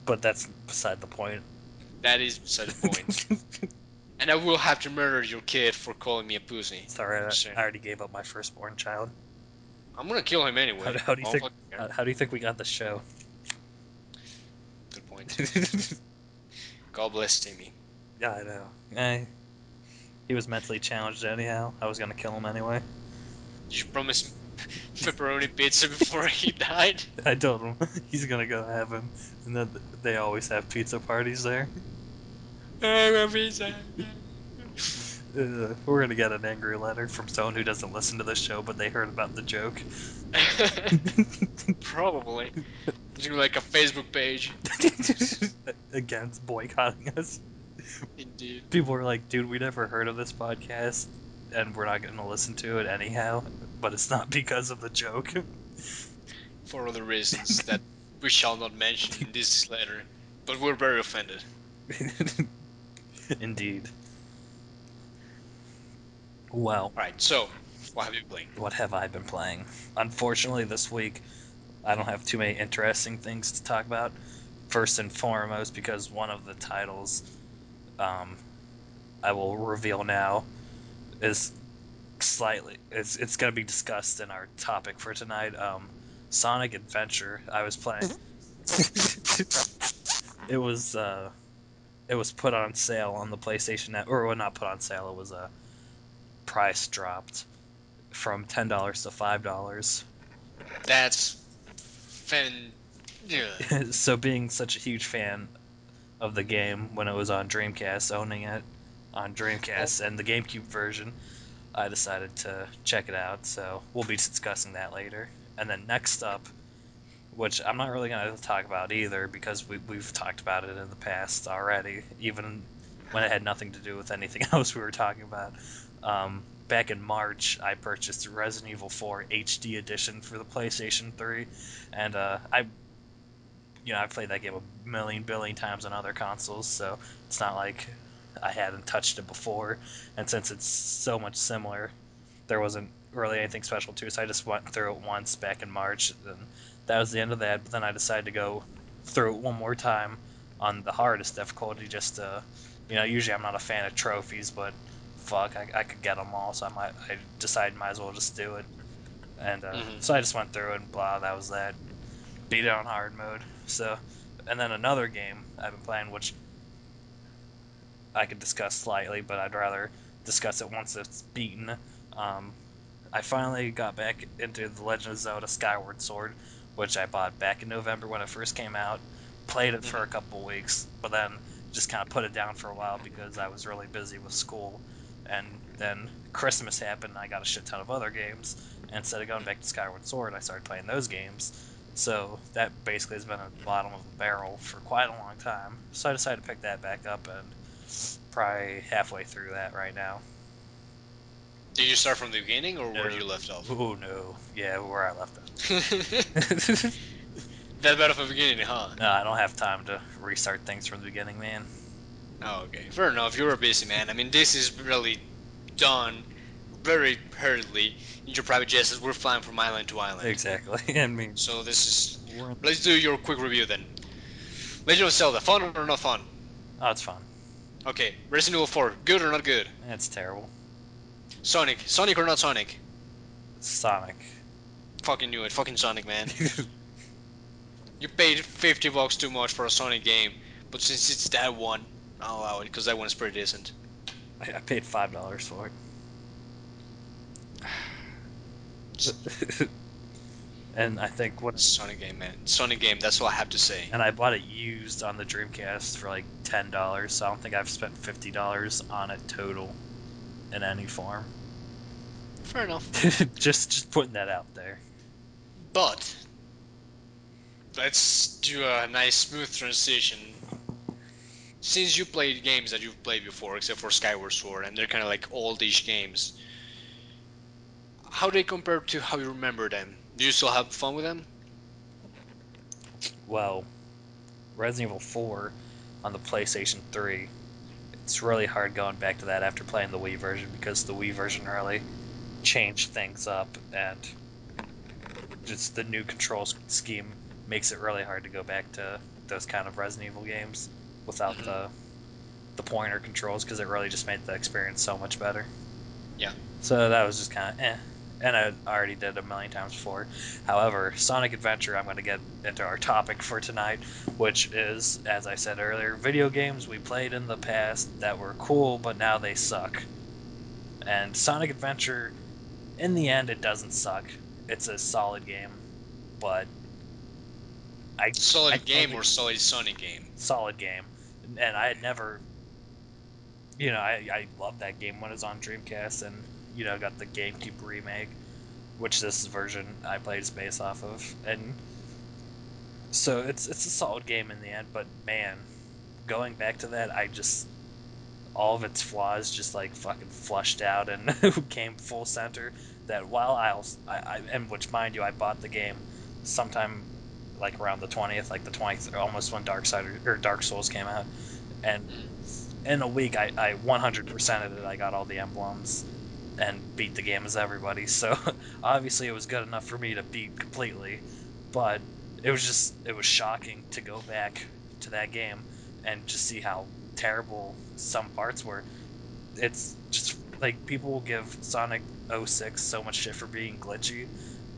But that's beside the point. that is beside the point. And I will have to murder your kid for calling me a pussy. Sorry, Just saying. I already gave up my firstborn child. I'm gonna kill him anyway. How do you I don't think? fucking care. How do you think we got the show? Good point. God bless Timmy. Yeah, I know. He was mentally challenged anyhow. I was gonna kill him anyway. Did you promise pepperoni pizza before he died? I told him he's gonna go have him, and then they always have pizza parties there. We're gonna get an angry letter from someone who doesn't listen to the show, but they heard about the joke. Probably. It's gonna be like a Facebook page. Against boycotting us. Indeed. People are like, dude, we never heard of this podcast, and we're not gonna listen to it anyhow. But it's not because of the joke. For other reasons that we shall not mention in this letter. But we're very offended. Indeed. Well, Alright, so, what have you played? what have I been playing? Unfortunately, this week I don't have too many interesting things to talk about. First and foremost, because one of the titles um, I will reveal now is it's going to be discussed in our topic for tonight. Sonic Adventure. I was playing. it was uh, it was put on sale on the PlayStation Net, or well, not put on sale. It was price dropped from $10 to $5. That's fan. Yeah. So being such a huge fan of the game when it was on Dreamcast, owning it on Oh, Dreamcast and the GameCube version, I decided to check it out. So we'll be discussing that later. And then next up, which I'm not really going to talk about either because we've talked about it in the past already, even when it had nothing to do with anything else we were talking about. Back in March, I purchased Resident Evil 4 HD Edition for the PlayStation 3, and I've played that game a million billion times on other consoles, so it's not like I hadn't touched it before. And since it's so much similar, there wasn't really anything special to it, so I just went through it once back in March, and that was the end of that. But then I decided to go through it one more time on the hardest difficulty, just to, usually I'm not a fan of trophies, but fuck, I could get them all, so I decided might as well just do it. And mhm. so I just went through it, and blah, that was that. Beat it on hard mode. So, and then another game I've been playing, which I could discuss slightly, but I'd rather discuss it once it's beaten. Um, I finally got back into The Legend of Zelda Skyward Sword, which I bought back in November when it first came out. Played it for a Mhm. couple weeks, but then just kind of put it down for a while because I was really busy with school. And then Christmas happened, and I got a shit ton of other games. And instead of going back to Skyward Sword, I started playing those games. So that basically has been at the bottom of the barrel for quite a long time. So I decided to pick that back up, and probably halfway through that right now. Did you start from the beginning or where No, you left off? oh no, yeah, where I left That off. bad of a beginning, huh? No, I don't have time to restart things from the beginning, man. Oh, okay. Fair enough. You're a busy man. I mean, this is really done very hurriedly in your private jets as we're flying from island to island. Exactly. I mean, So this is. we're in, Let's do your quick review then. Legend of Zelda, fun or not fun? oh, it's fun. Okay. Resident Evil 4, good or not good? It's terrible. Sonic or not Sonic? Sonic. Fucking knew it. Fucking Sonic, man. You paid $50 too much for a Sonic game, but since it's that one, I'll allow it because that one is pretty decent. I paid $5 for it. And I think what Sonic game, man. Sonic game. That's all I have to say. and I bought it used on the Dreamcast for like $10, so I don't think I've spent $50 on it total in any form. Fair enough. just putting that out there. But let's do a nice smooth transition. Since you played games that you've played before, except for Skyward Sword, and they're kind of like oldish games, how do they compare to how you remember them? Do you still have fun with them? Well, Resident Evil 4 on the PlayStation 3, it's really hard going back to that after playing the Wii version because the Wii version really changed things up, and just the new control scheme makes it really hard to go back to those kind of Resident Evil games without Hmm. the pointer controls because it really just made the experience so much better. Yeah. So that was just kind of eh. And I already did a million times before. However, Sonic Adventure, I'm going to get into our topic for tonight, which is, as I said earlier, video games we played in the past that were cool, but now they suck. And Sonic Adventure, in the end, it doesn't suck. It's a solid game, but I I Solid think game or it's solid Sonic game? solid game. And I had never I loved that game when it was on Dreamcast, and got the GameCube remake, which this version I played is based off of, and so it's a solid game in the end. But man, going back to that, I just all of its flaws just like fucking flushed out and came full center. That while and which mind you, I bought the game sometime like around the 20th, like the 20th, almost when Dark Souls came out, and Mhm. in a week I 100%ed it. I got all the emblems and beat the game as everybody. So obviously it was good enough for me to beat completely, but it was shocking to go back to that game and just see how terrible some parts were. It's just like people will give Sonic '06 so much shit for being glitchy,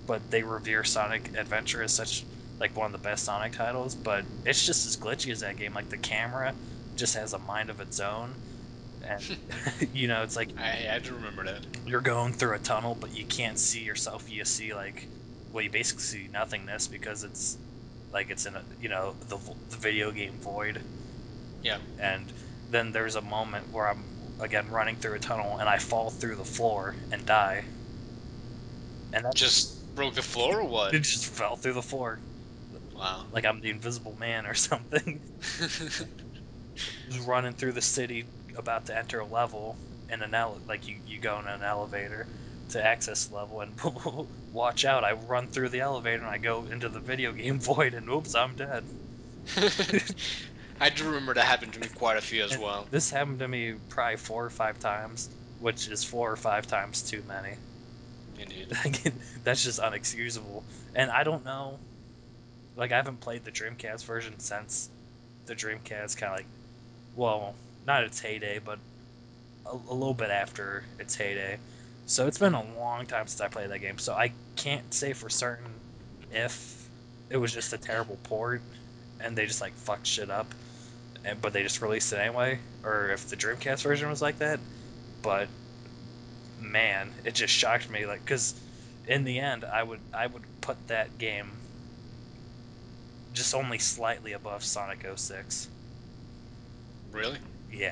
but they revere Sonic Adventure as such like one of the best Sonic titles, but it's just as glitchy as that game. Like the camera just has a mind of its own, and it's like I do remember that. you're going through a tunnel, but you can't see yourself. You see well, you basically see nothingness because it's like it's in a the video game void. Yeah. And then there's a moment where I'm again running through a tunnel and I fall through the floor and die, and that Just broke the floor or what? it just fell through the floor Wow. like I'm the Invisible Man or something. Just running through the city, about to enter a level in like you go in an elevator to access the level, and watch out! I run through the elevator and I go into the video game void, and oops, I'm dead. I do remember that happened to me quite a few as And well. this happened to me probably 4 or 5 times, which is 4 or 5 times too many. Indeed. That's just unexcusable. And I don't know, like I haven't played the Dreamcast version since the Dreamcast kind of like, well, not its heyday, but a little bit after its heyday. So it's been Mhm. a long time since I played that game. So I can't say for certain if it was just a terrible port and they just like fucked shit up, but they just released it anyway, or if the Dreamcast version was like that. But man, it just shocked me, like, because in the end, I would put that game just only slightly above Sonic '06. Really? Yeah,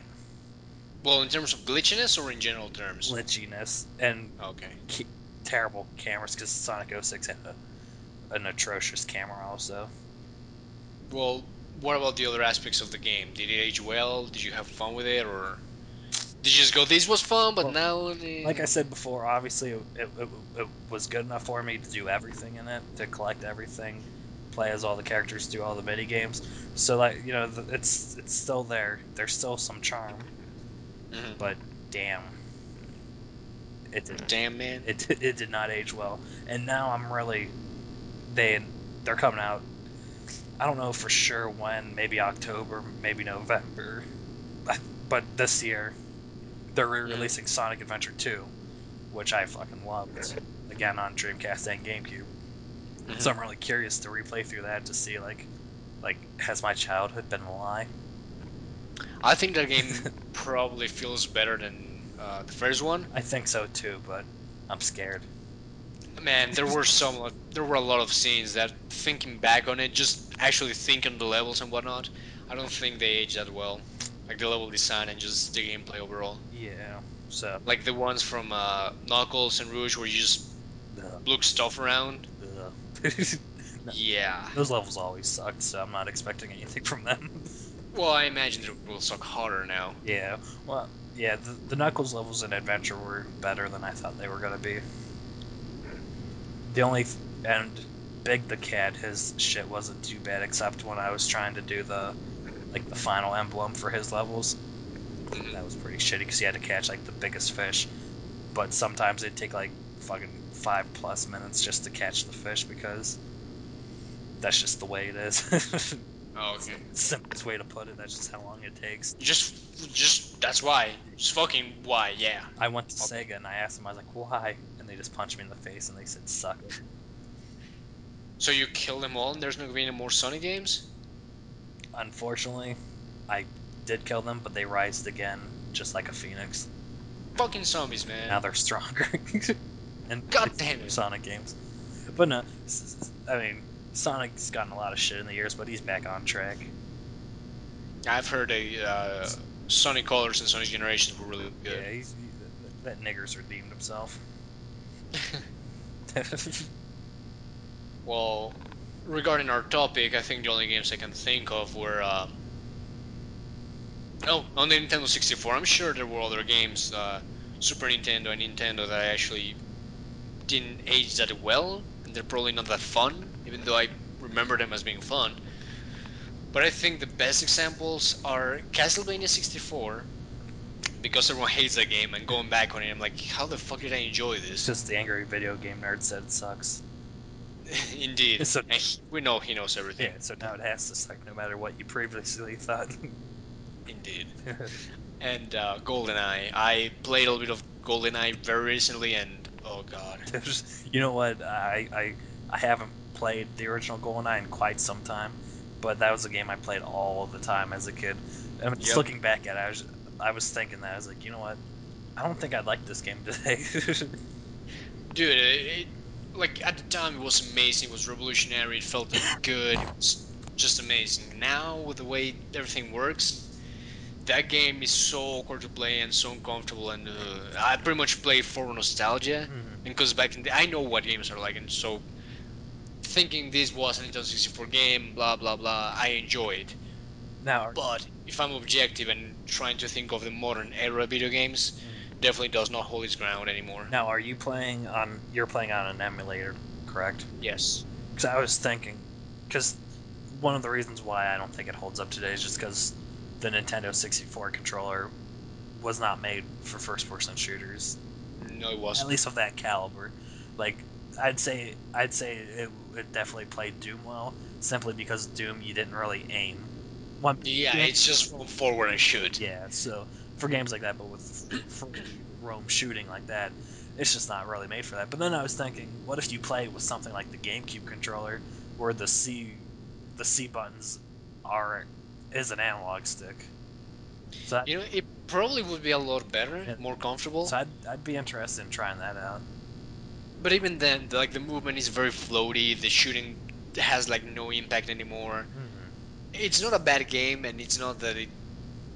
Well, in terms of glitchiness or in general terms? glitchiness and Okay. ca- terrible cameras because Sonic '06 had an atrocious camera also. Well, what about the other aspects of the game? Did it age well? Did you have fun with it, or did you just go, "This was fun," but Well, now? like I said before, obviously it was good enough for me to do everything in it, to collect everything, play as all the characters, do all the mini games. So like it's still there. There's still some charm, Mhm. but damn, it did Damn, man. it did not age well. And now I'm really they they're coming out. I don't know for sure when, maybe October, maybe November, but this year they're Mhm. re-releasing Sonic Adventure 2, which I fucking loved, again on Dreamcast and GameCube. So Mhm. I'm really curious to replay through that to see like has my childhood been a lie? I think that game probably feels better than the first one. I think so too, but I'm scared. Man, there were a lot of scenes that, thinking back on it, just actually thinking the levels and whatnot, I don't think they aged that well. Like the level design and just the gameplay overall. Yeah. So, Like the ones from Knuckles and Rouge where you just ugh, look stuff around. ugh. No, Yeah. those levels always sucked, so I'm not expecting anything from them. Well, I imagine it will suck harder now. Yeah. Well, yeah, the Knuckles levels in Adventure were better than I thought they were gonna be. The only and Big the Cat, his shit wasn't too bad, except when I was trying to do the final emblem for his levels. Hmm. That was pretty shitty because you had to catch like the biggest fish, but sometimes it'd take like fucking 5+ minutes just to catch the fish because that's just the way it is. Oh, It's okay. the simplest way to put it. That's just how long it takes. Just that's why. Just fucking why? Yeah. I went to Okay. Sega and I asked them, I was like, why? And they just punched me in the face and they said, suck it. So you kill them all, and there's not gonna be any more Sonic games? Unfortunately, I did kill them, but they rised again just like a phoenix. Fucking zombies, Now man. they're stronger. And God it's damn it. Sonic games. But no, I mean, Sonic's gotten a lot of shit in the years, but he's back on track. I've heard Sonic Colors and Sonic Generations were really good. Yeah, that nigger's redeemed himself. Well, regarding our topic, I think the only games I can think of were oh, on the Nintendo 64. I'm sure there were other games, Super Nintendo and Nintendo, that I actually didn't age that well, and they're probably not that fun, even though I remember them as being fun. But I think the best examples are Castlevania 64, because everyone hates that game, and going back on it, I'm like, how the fuck did I enjoy this? Because the angry video game nerd said it sucks. Indeed, So and we know he knows everything. yeah, so now it has to suck no matter what you previously thought. Indeed. And GoldenEye. I played a little bit of GoldenEye very recently, and oh god. You know what? I haven't played the original GoldenEye in quite some time, but that was a game I played all the time as a kid. And just Yep. looking back at it, I was thinking that I was like, you know what? I don't think I'd like this game today. Dude, like at the time it was amazing, it was revolutionary, it felt good, it was just amazing. Now, with the way everything works, that game is so awkward to play and so uncomfortable, and I pretty much play for nostalgia. Mhm. And because back in the, I know what games are like, and so thinking this was a Nintendo 64 game, blah blah blah, I enjoy it. Now, But if I'm objective and trying to think of the modern era video games, definitely does not hold its ground anymore. now, are you playing on? You're playing on an emulator, correct? Yes. Because I was thinking, because one of the reasons why I don't think it holds up today is just because the Nintendo 64 controller was not made for first-person shooters, No, it at wasn't. least of that caliber. Like, I'd say it definitely played Doom well, simply because Doom you didn't really aim. One, Yeah, yeah, it's just from forward and shoot. yeah. So for games like that, but with free roam shooting like that, it's just not really made for that. But then I was thinking, what if you play with something like the GameCube controller, where the C buttons are is an analog stick. So You know, it probably would be a lot better, yeah, more comfortable. so I'd be interested in trying that out. But even then, like the movement is very floaty. The shooting has like no impact anymore. Hmm. It's not a bad game, and it's not that it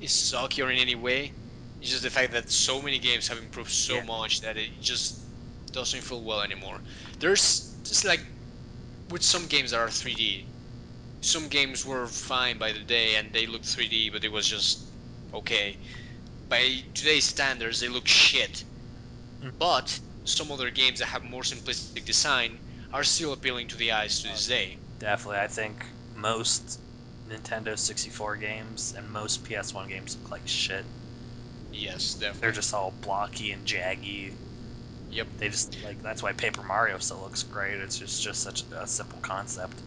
is sucky or in any way. It's just the fact that so many games have improved so Yeah. much that it just doesn't feel well anymore. There's just like with some games that are 3D. Some games were fine by the day and they looked 3D, but it was just okay. By today's standards, they look shit. Mm. But some other games that have more simplistic design are still appealing to the eyes to Oh, this day. definitely. I think most Nintendo 64 games and most PS1 games look like shit. Yes, They're definitely. just all blocky and jaggy. Yep. They just like that's why Paper Mario still looks great. It's just such a simple concept.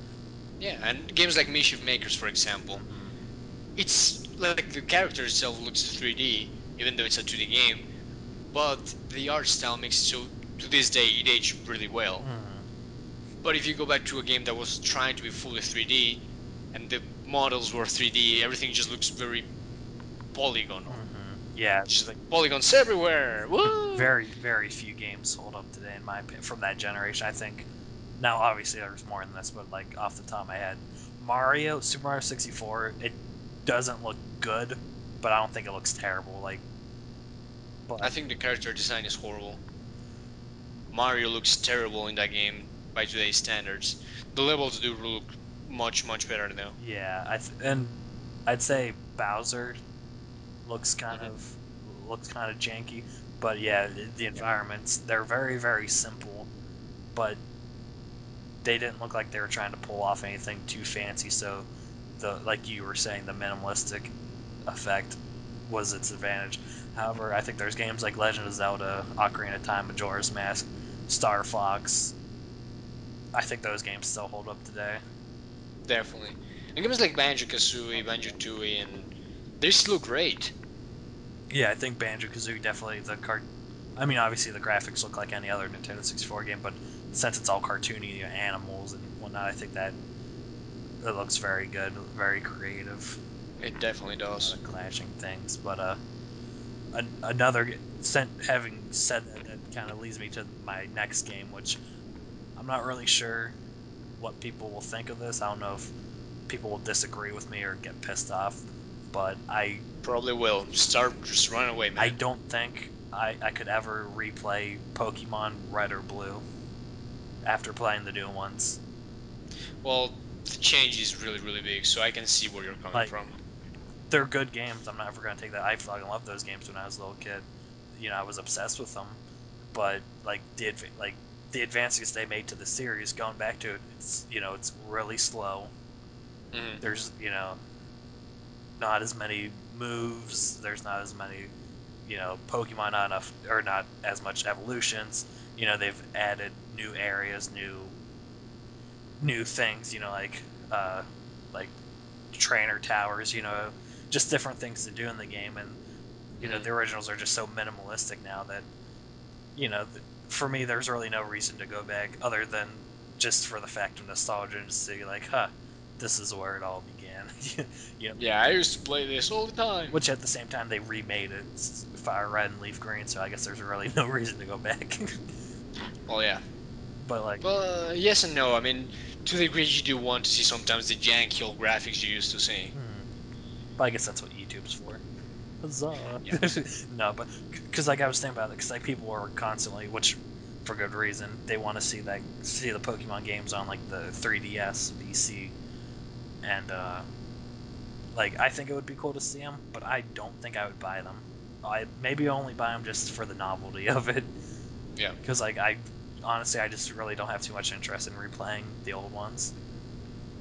Yeah, and games like Mischief Makers, for example, Hmm. it's like the character itself looks 3D, even though it's a 2D game, but the art style makes it so to this day it aged really well. Hmm. But if you go back to a game that was trying to be fully 3D and the models were 3D, everything just looks very polygonal. Yeah, It's just like polygons everywhere. Woo! very few games hold up today in my opinion from that generation. I think now obviously there's more than this, but like off the top of my head, Super Mario 64, it doesn't look good, but I don't think it looks terrible. Like, I but think the character design is horrible. Mario looks terrible in that game by today's standards. The levels do look much much better now. yeah, and I'd say Bowser looks Hmm. looks kind of janky, but yeah, the Yep. environments they're very simple, but they didn't look like they were trying to pull off anything too fancy. So the like you were saying, the minimalistic effect was its advantage. However, I think there's games like Legend of Zelda, Ocarina of Time, Majora's Mask, Star Fox. I think those games still hold up today. Definitely. And games like Banjo Kazooie, Banjo Tooie, and they still look great. Yeah, I think Banjo Kazooie definitely the cart. I mean, obviously the graphics look like any other Nintendo 64 game, but since it's all cartoony, animals and whatnot, I think that it looks very good, very creative. It definitely A lot does. of clashing things, but another having said that, that kind of leads me to my next game, which I'm not really sure what people will think of this. I don't know if people will disagree with me or get pissed off. but Probably will. Start just run away, I man. don't think I could ever replay Pokemon Red or Blue after playing the new ones. Well, the change is really, really big, so I can see where you're coming Like from. they're good games. I'm not ever gonna take that. I fucking loved those games when I was a little kid. I was obsessed with them. But the advances they made to the series, going back to it, it's really slow. Hmm. There's not as many moves. There's not as many Pokemon, not enough or not as much evolutions. They've added new areas, new things. Uh, like trainer towers. Just different things to do in the game, and Hmm. the originals are just so minimalistic now that you know, for me, there's really no reason to go back other than just for the fact of nostalgia and just see like, huh, this is where it all began. you know, Yeah, I used to play this all the time. which at the same time they remade it Fire Red and Leaf Green, so I guess there's really no reason to go back. Well, yeah. but like, But yes and no. I mean, to the degree you do want to see sometimes the janky old graphics you used to see. but I guess that's what YouTube's for. Huzzah! Yeah. No, but because like I was thinking about it, because like people were constantly, which for good reason, they want to see the Pokemon games on like the 3DS VC, and like I think it would be cool to see them, but I don't think I would buy them. I maybe only buy them just for the novelty of it, Yeah. because like I honestly I just really don't have too much interest in replaying the old ones.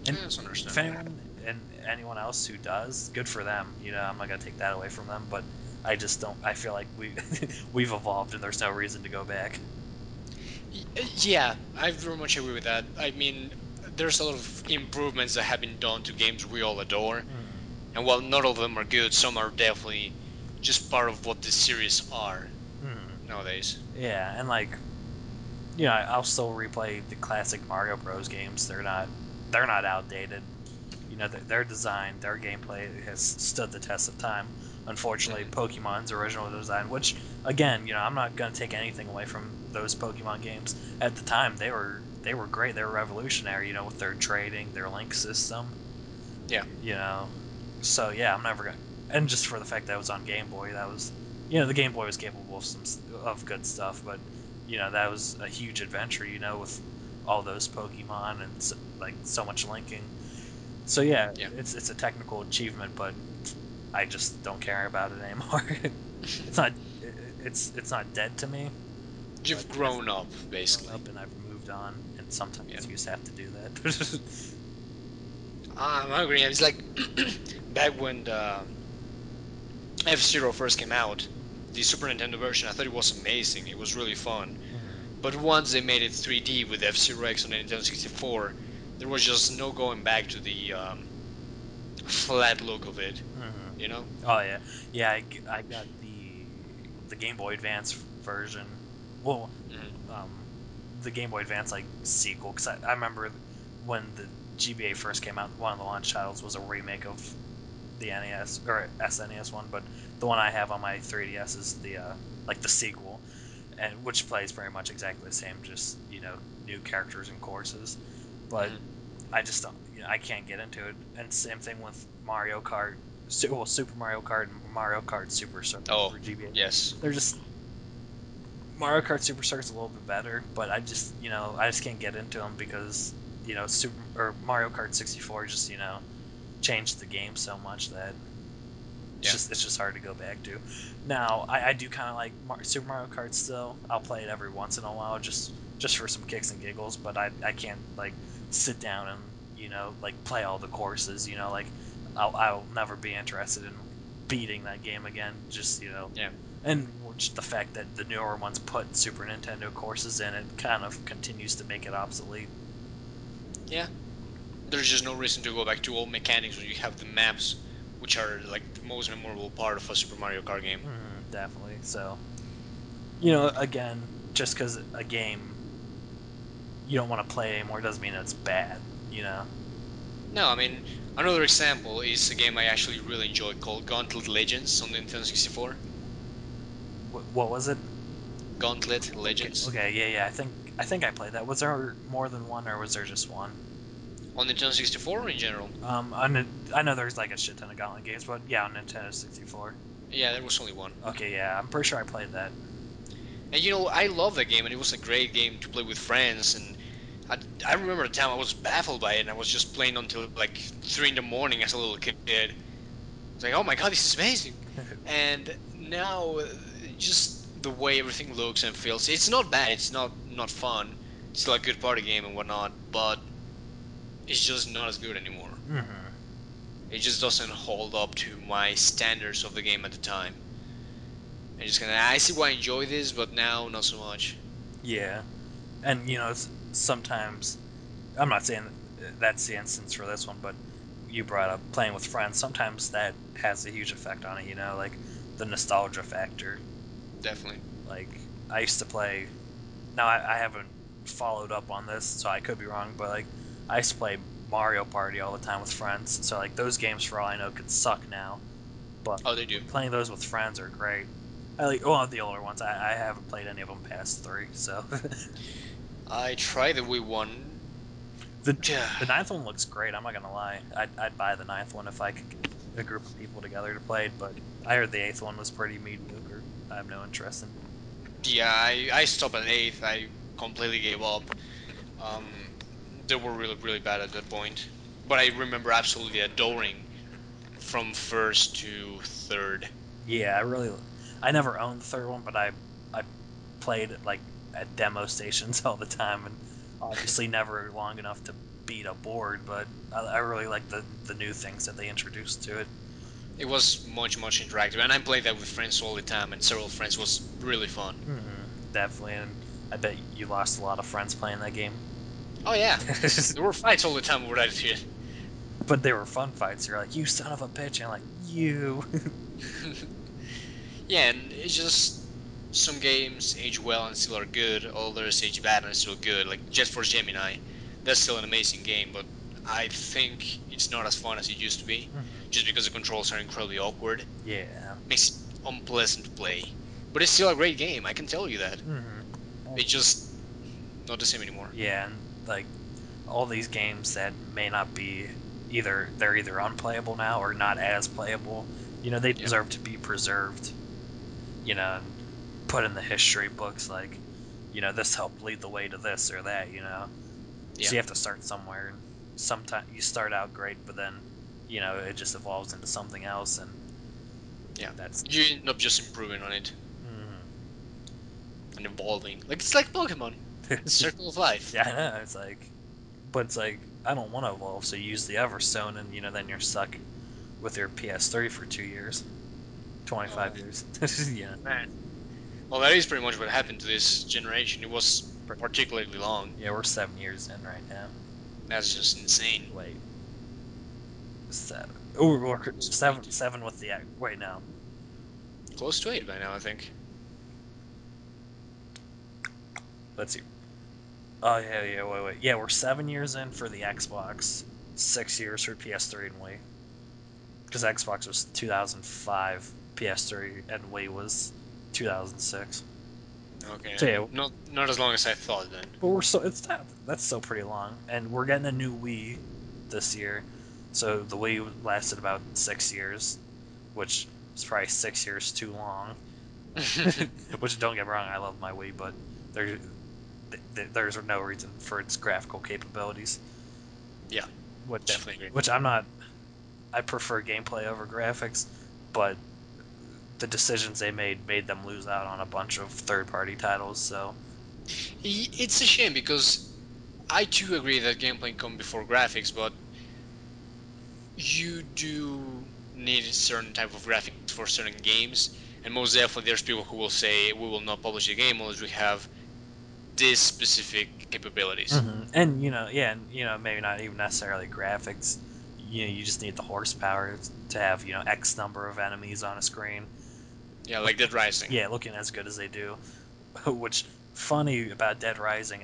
And Yeah, that's if understandable. anyone else who does, good for them. I'm not gonna take that away from them, but I just don't. I feel like we've evolved and there's no reason to go back. Yeah, I very much agree with that. I mean, there's a lot of improvements that have been done to games we all adore, and while not all of them are good, some are definitely just part of what the series are nowadays. Yeah, and like I'll still replay the classic Mario Bros. Games. They're not outdated. Their design, their gameplay has stood the test of time. Unfortunately, Hmm. Pokemon's original design, which again, I'm not gonna take anything away from those Pokemon games. At the time, they were great. They were revolutionary. With their trading, their link system. Yeah, You know, so yeah, I'm never gonna. And just for the fact that it was on Game Boy, that was, the Game Boy was capable of of good stuff, but that was a huge adventure. With all those Pokemon and like so much linking. So yeah, yeah. it's a technical achievement, but I just don't care about it anymore. it's not it's not dead to me, but You've grown up, I've grown basically. up and I've moved on, and Yeah. sometimes you just have to do that. I'm agree. It's like back when the F Zero first came out, the Super Nintendo version, I thought it was amazing. It was really fun. But once they made it 3D with F Zero X on the Nintendo 64, there was just no going back to the flat look of it. You know? Oh yeah, yeah. I got the Game Boy Advance version. Well, Hmm. um, the Game Boy Advance like sequel, because I remember when the GBA first came out, one of the launch titles was a remake of the NES or SNES one, but the one I have on my 3DS is the like the sequel, and which plays very much exactly the same, just new characters and courses. But Hmm. I just don't, I can't get into it. And same thing with Mario Kart, Super Mario Kart and Mario Kart Superstar Oh, for GBA. yes. They're just Mario Kart Superstar is a little bit better, but I just can't get into them because Super or Mario Kart 64 just changed the game so much that it's Yeah. just hard to go back to. Now I do kind of like Super Mario Kart still. I'll play it every once in a while just for some kicks and giggles, but I can't like sit down and like play all the courses. Like I'll never be interested in beating that game again. Just Yeah. and just the fact that the newer ones put Super Nintendo courses in it kind of continues to make it obsolete. Yeah. There's just no reason to go back to old mechanics when you have the maps, which are like the most memorable part of a Super Mario Kart game. Definitely. So again, just because a game you don't want to play anymore doesn't mean it's bad. You know. No, I mean, another example is a game I actually really enjoy called Gauntlet Legends on the Nintendo 64. What was it? Gauntlet Okay. Legends. Okay. Yeah. Yeah. I think I played that. Was there more than one, or was there just one? On Nintendo 64 or in general? I know there's like a shit ton of Gauntlet games, but yeah, on Nintendo 64. Yeah, there was only one. Okay, yeah, I'm pretty sure I played that. And I love that game, and it was a great game to play with friends. And I, I remember the time I was baffled by it, and I was just playing until like 3 in the morning as a little kid. It's like, oh my god, this is amazing. And now, just the way everything looks and feels, it's not bad. It's not fun. It's still a good party game and whatnot, but it's just not as good anymore. Hmm. It just doesn't hold up to my standards of the game at the time. I just kind of I see why I enjoy this, but now not so much. Yeah, and sometimes I'm not saying that's the instance for this one, but you brought up playing with friends. Sometimes that has a huge effect on it. Like the nostalgia factor. Definitely. Like I used to play. Now I haven't followed up on this, so I could be wrong, but like I used to play Mario Party all the time with friends. So like those games, for all I know, could suck now, but Oh, they do. playing those with friends are great. I like well the older ones. I haven't played any of them past three, so I tried the Wii one. the Yeah, the ninth one looks great. I'm not gonna lie. I'd buy the ninth one if I could get a group of people together to play it. But I heard the eighth one was pretty mediocre. I have no interest in. yeah. I stopped at eighth. I completely gave up. Um, they were really bad at that point. But I remember absolutely adoring from first to third. Yeah, I never owned the third one, but I played it like at demo stations all the time, and obviously never long enough to beat a board. But I really like the new things that they introduced to it. It was much interactive, and I played that with friends all the time, and several friends was really fun. Definitely, and I bet you lost a lot of friends playing that game. Oh yeah, there were fights all the time with that shit. But they were fun fights. You're like, you son of a bitch, and I'm like, you. Yeah, and it's just some games age well and still are good, others age bad and still good. Like Jet Force Gemini, that's still an amazing game, but I think it's not as fun as it used to be, just because the controls are incredibly awkward. Yeah. Makes it unpleasant to play. But it's still a great game, I can tell you that. And, It's just not the same anymore. yeah, and like all these games that may not be they're either unplayable now or not as playable. They Yeah, deserve to be preserved. And put in the history books like, this helped lead the way to this or that. So yeah, you have to start somewhere. And sometimes you start out great, but then it just evolves into something else, and yeah. that's. You end up just improving on it Mm. and evolving. Like it's like Pokemon. Circle of life. Yeah, I know. But it's like I don't want to evolve, so you use the Everstone, and then you're stuck with your PS3 for 2 years, 25 Oh years. Yeah, man. Well, that is pretty much what happened to this generation. It was particularly long. yeah, we're 7 years in right now. That's just insane. Wait, 7. Oh, we're Close to seven, 8. seven with the wait now. Close to 8 by now, I think. Let's see. Oh yeah, wait. Yeah, we're 7 years in for the Xbox, 6 years for PS3 and Wii. Because Xbox was 2005, PS3 and Wii was 2006. So Okay. yeah, Not as long as I thought then. but we're so it's that's still pretty long, and we're getting a new Wii this year. So the Wii lasted about 6 years, which is probably 6 years too long. Which don't get me wrong, I love my Wii, but there there's no reason for its graphical capabilities. Yeah, Which definitely agree. which I'm not. I prefer gameplay over graphics, but the decisions they made them lose out on a bunch of third-party titles. So It's a shame because I too agree that gameplay come before graphics, but you do need a certain type of graphics for certain games, and most definitely there's people who will say we will not publish a game unless we have these specific capabilities. and yeah, and maybe not even necessarily graphics. You just need the horsepower to have X number of enemies on a screen. Yeah, Look, like Dead Rising. yeah, looking as good as they do. Which funny about Dead Rising,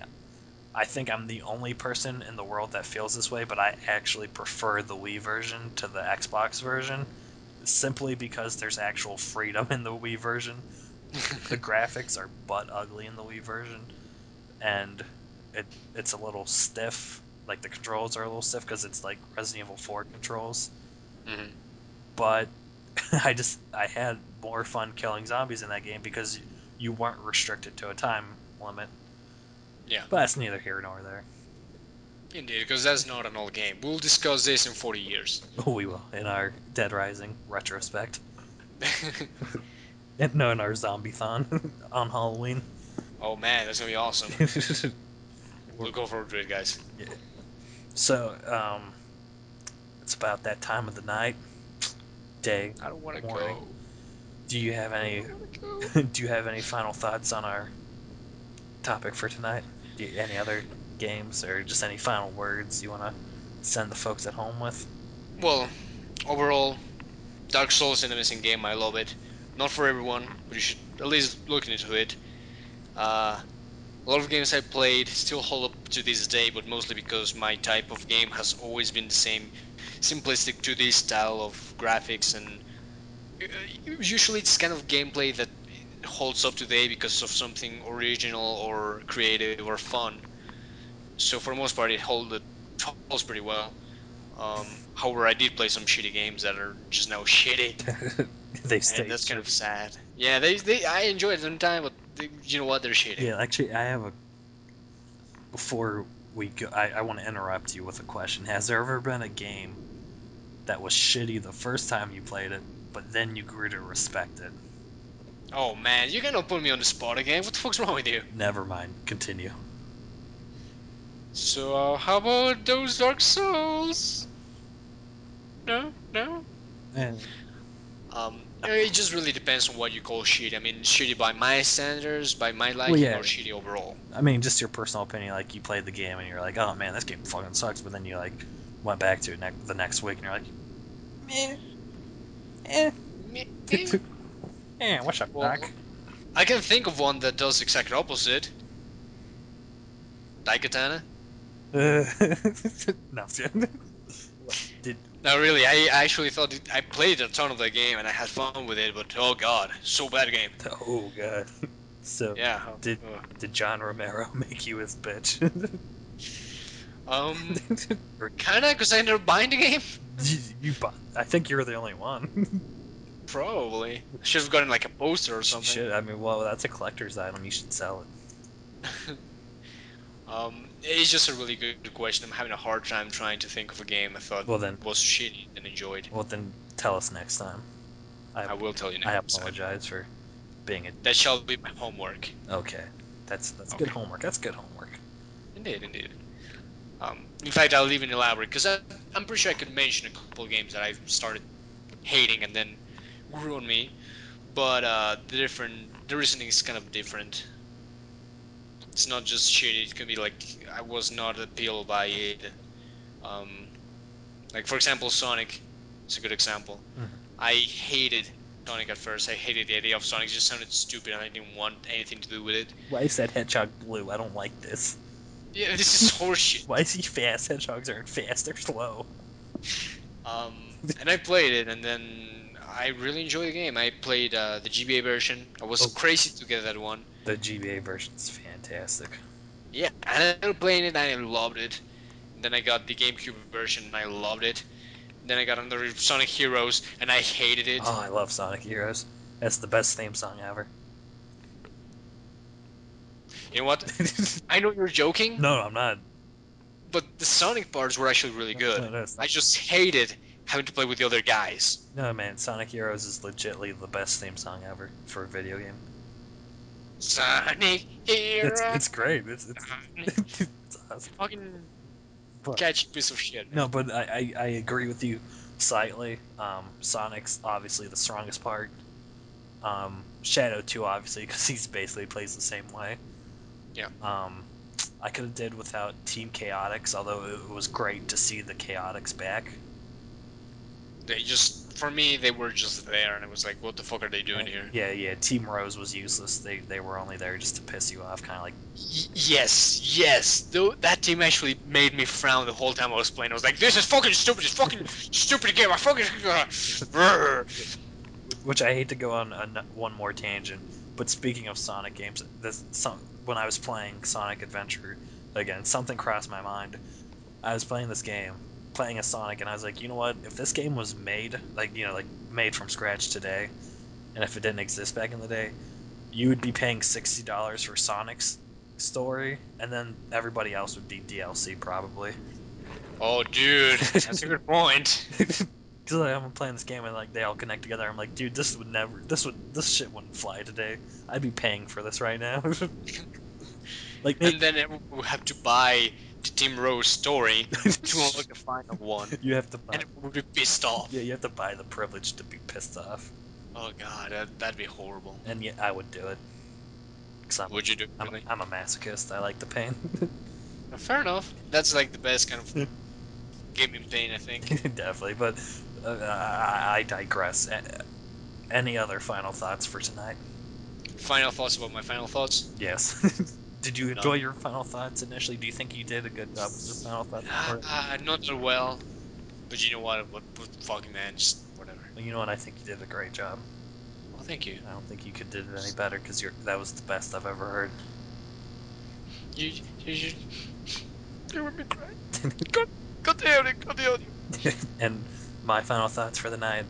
I think I'm the only person in the world that feels this way, but I actually prefer the Wii version to the Xbox version, simply because there's actual freedom in the Wii version. The graphics are butt ugly in the Wii version, and it it's a little stiff. like the controls are a little stiff because it's like Resident Evil 4 controls. Hmm. But I had more fun killing zombies in that game because you weren't restricted to a time limit. Yeah, But that's neither here nor there. indeed, because that's not an old game. We'll discuss this in 40 years. We will in our Dead Rising retrospect, and no, in our Zombie-thon on Halloween. Oh man, that's gonna be awesome. We're- Look forward to it, guys. yeah. So, it's about that time of the night, day, I don't want to morning. go. Do you have I don't any? want to go. Do you have any final thoughts on our topic for tonight? Any other games or just any final words you want to send the folks at home with? Well, overall, Dark Souls is an amazing game. I love it. Not for everyone, but you should at least look into it. A lot of games I played still hold up to this day, but mostly because my type of game has always been the same, simplistic 2D style of graphics, and usually it's kind of gameplay that holds up today because of something original or creative or fun. So for the most part, holds pretty well. However, I did play some shitty games that are just now shitty, They and stay that's kind of shitty. sad. Yeah, they I enjoyed them time, but you know what? They're shitty. Yeah, actually, I have a. Before we go, I want to interrupt you with a question. Has there ever been a game that was shitty the first time you played it, but then you grew to respect it? Oh man, you cannot put me on the spot again. What the fuck's wrong with you? Never mind. Continue. So how about those Dark Souls? No, no. And, It just really depends on what you call shitty. I mean, shitty by my standards, by my well, liking, yeah. or shitty overall. I mean, just your personal opinion. Like you played the game and you're like, oh man, this game fucking sucks. But then you like went back to it the next week and you're like, meh, eh, Meh. eh, what's up, Doc? Well, I can think of one that does exact opposite. Daikatana. Uh, no, what did? No, really, I actually thought I played a ton of that game and I had fun with it, but oh god, so bad game. Oh god. So Yeah. did did John Romero make you his bitch? Um, Or kinda, cause I ended up buying the game. you bought? I think you're the only one. Probably. I should have gotten like a poster or You something. should. I mean, well, that's a collector's item. You should sell it. It's just a really good question. I'm having a hard time trying to think of a game I thought Well then, was shitty and enjoyed. well then, tell us next time. I I will tell you I next time. apologize for being a. That shall be my homework. Okay, that's good Okay. homework. That's good homework. Indeed, indeed. In fact, I'll even elaborate because I'm pretty sure I could mention a couple of games that I started hating and then grew on me. But the reasoning is kind of different. It's not just shitty. It can be like I was not appealed by it. Um, like for example, Sonic. It's a good example. Mhm. I hated Sonic at first. I hated the idea of Sonic. It just sounded stupid, and I didn't want anything to do with it. Why is that hedgehog blue? I don't like this. Yeah, this is Why horseshit. is he fast? Hedgehogs aren't fast. They're slow. And I played it, and then I really enjoyed the game. I played the GBA version. I was Oh, crazy to get that one. the GBA version's fantastic. Yeah, and I ended up playing it, and I loved it. And then I got the GameCube version, and I loved it. Then I got another Sonic Heroes, and I hated it. Oh, I love Sonic Heroes. That's the best theme song ever. You know what? I know you're joking, No, I'm not. but the Sonic parts were actually really good. No, it's I not. just hated having to play with the other guys. No, man, Sonic Heroes is legitly the best theme song ever for a video game. Sonic Hero. It's great. Sonic. It's awesome. Fucking But catchy piece of shit, no, man. but I agree with you slightly. Sonic's obviously the strongest part. Shadow too, obviously, because he's basically plays the same way. Yeah. Um, I could have did without Team Chaotix, although it was great to see the Chaotix back. They just, for me, they were just there, and it was like, what the fuck are they doing here? Yeah. Team Rose was useless. They were only there just to piss you off, kind of like. Yes, yes. Though that team actually made me frown the whole time I was playing. I was like, "This is fucking stupid. It's fucking stupid game. I fucking." Which I hate to go on one more tangent, but speaking of Sonic games, when I was playing Sonic Adventure again, something crossed my mind. I was playing this game, playing a Sonic, and I was like, you know what? If this game was made, like made from scratch today, and if it didn't exist back in the day, you would be paying $60 for Sonic's story, and then everybody else would be DLC probably. Oh, dude, that's a good point. Because I'm playing this game and like they all connect together. I'm like, dude, this shit wouldn't fly today. I'd be paying for this right now. like, And then we have to buy the Team Rose story to unlock the final one, you have to buy. and we'll be pissed off. Yeah, you have to buy the privilege to be pissed off. Oh god, that'd be horrible. And yeah, I would do it. Cause Would you do it, really? I'm a masochist. I like the pain. Fair enough. That's like the best kind of gaming pain, I think. Definitely, but I digress. Any other final thoughts for tonight? Final thoughts about my final thoughts? Yes. Did you enjoy None. your final thoughts initially? Do you think you did a good job with your final thoughts? Or Not so well. But you know what fucking man, just whatever. you know what? I think you did a great job. Well, thank you. I don't think you could did it any better because that was the best I've ever heard. You made me cry. God, God damn it, God damn it. And my final thoughts for the night.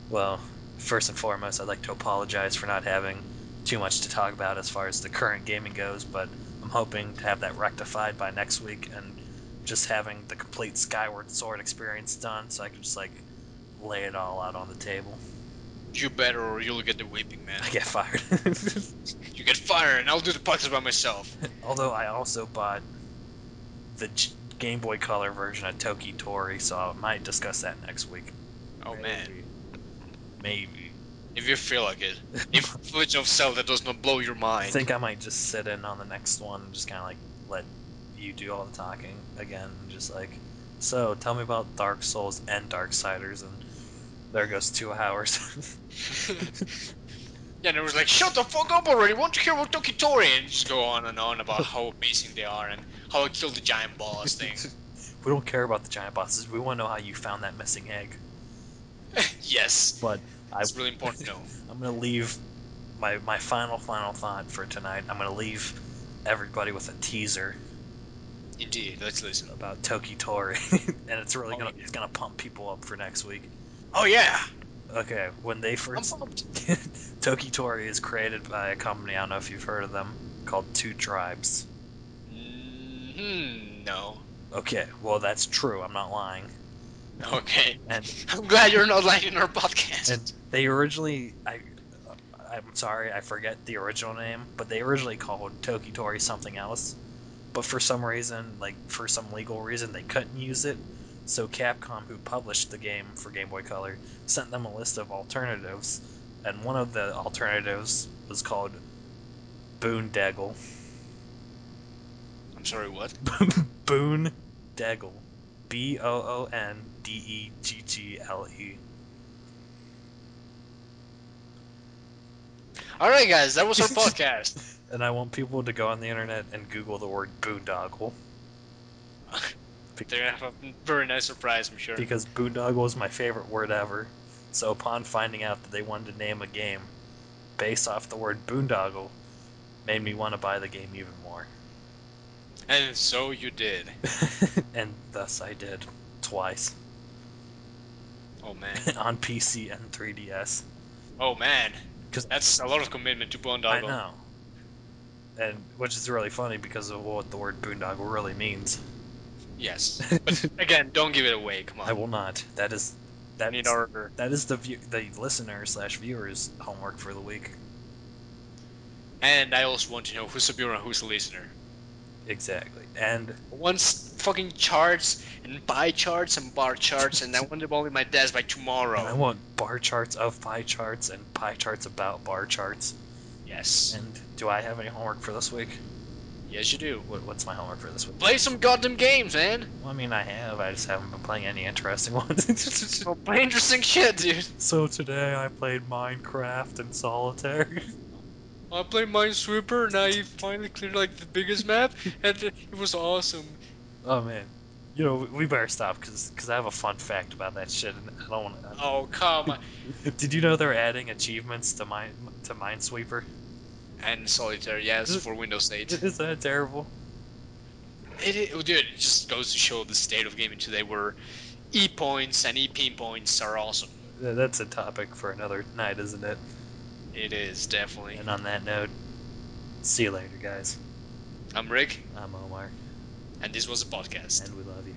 Well, first and foremost, I'd like to apologize for not having too much to talk about as far as the current gaming goes, but I'm hoping to have that rectified by next week and just having the complete Skyward Sword experience done so I can just like lay it all out on the table. You better or you'll get the whipping, man. I get fired. You get fired and I'll do the podcast by myself. Although I also bought the Game Boy Color version of Toki Tori, so I might discuss that next week. Oh man, Maybe. if you feel like it. If Legend of Zelda does not blow your I mind. think I might just sit in on the next one and just kind of like let you do all the talking again. Just like, so tell me about Dark Souls and Darksiders, and there goes 2 hours. Yeah, and it was like, shut the fuck up already, won't you hear about Tokitori? And just go on and on about how amazing they are and how I killed the giant boss thing. We don't care about the giant bosses. We want to know how you found that missing egg. Yes, But I, it's really important to know. I'm gonna leave my final thought for tonight. I'm gonna leave everybody with a teaser Indeed, let's listen. about Toki Tori, and it's really Oh, gonna pump people up for next week. oh yeah, Okay, when they I'm first pumped. Toki Tori is created by a company, I don't know if you've heard of them, called Two Tribes. No. Okay, well that's true. I'm not lying. Okay. And I'm glad you're not lying in our podcast. they originally I'm sorry, I forget the original name, but they originally called Toki Tori something else. But for some reason, like for some legal reason, they couldn't use it. So Capcom, who published the game for Game Boy Color, sent them a list of alternatives, and one of the alternatives was called Boondaggle. I'm sorry, what? Boondaggle. Boondeggle. Alright, guys, that was our podcast. And I want people to go on the internet and Google the word boondoggle. They're gonna have a very nice surprise, I'm sure. Because boondoggle is my favorite word ever. So upon finding out that they wanted to name a game based off the word boondoggle, made me want to buy the game even more. And so you did. And thus I did. Twice. Oh man. On PC and 3DS. Oh man. Because That's a lot of commitment to I Boondoggle. know. And which is really funny because of what the word boondoggle really means. Yes. But again, don't give it away, come I on. will not. We need That's our that is the listener slash viewers homework for the week. and I also want to know who's a viewer and who's a listener. Exactly. And I want fucking charts and pie charts and bar charts and I want them all in my desk by I tomorrow. want bar charts of pie charts and pie charts about bar charts. Yes. And do I have any homework for this week? Yes you do. What's my homework for this week? Play some goddamn games, man! Well, I mean, I have. I just haven't been playing any interesting ones. Well, play interesting shit, dude. So today I played Minecraft and Solitaire. I played Minesweeper and I finally cleared like the biggest map and it was awesome. Oh man, we better stop because I have a fun fact about that shit, and I don't want Oh come on. to. Did you know they're adding achievements to Minesweeper? And Solitaire, yes, for Windows 8. Is that terrible? dude, it just goes to show the state of gaming today, where E points and EP points are awesome. That's a topic for another night, isn't it? It is, definitely. And on that note, see you later, guys. I'm Rick, I'm Omar, and this was a podcast. and we love you.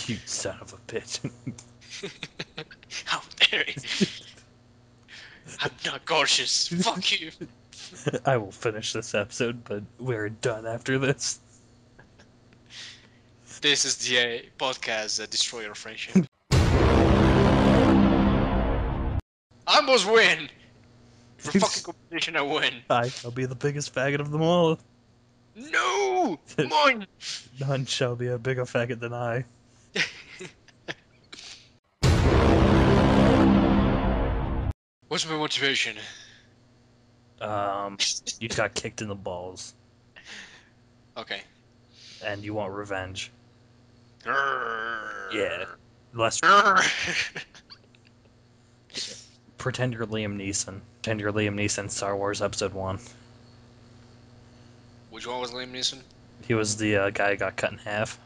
You son of a bitch. How dare you? I'm not cautious. Fuck you. I will finish this episode, but we're done after this. This is the podcast that destroy your friendship. I must win! For fucking competition, I win. I'll be the biggest faggot of them all. No! Mine! None shall be a bigger faggot than I. What's my motivation? You got kicked in the balls, Okay. and you want revenge. Yeah. Yeah. Let's pretend you're Liam Neeson. Pretend you're Liam Neeson, Star Wars Episode 1. Which one was Liam Neeson? He was the guy who got cut in half.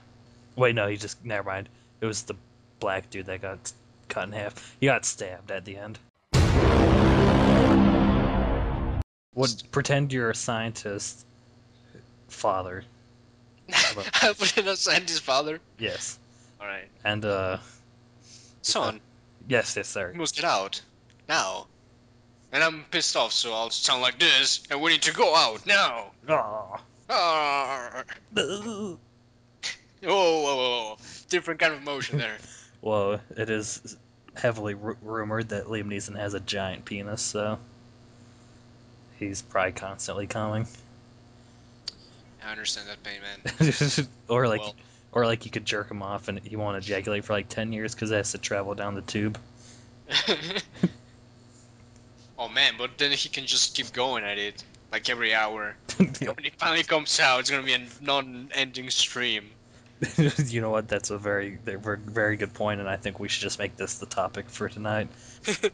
Wait, no, never mind. It was the black dude that got cut in half. He got stabbed at the end. Pretend you're a scientist father. I put in a scientist father. Yes. Alright. And, Son, yes, sir. you must get out. Now. And I'm pissed off, so I'll sound like this, and we need to go out now. Aw. Arr. Whoa. Different kind of emotion there. Well, it is heavily rumored that Liam Neeson has a giant penis, so he's probably constantly coming. I understand that pain, man. or Oh like, well. or like you could jerk him off and he won't ejaculate for like 10 years because it has to travel down the tube. Oh man, but then he can just keep going at it, like every hour. And when it finally comes out, it's gonna be a non-ending stream. You know what? That's a very good point, and I think we should just make this the topic for tonight.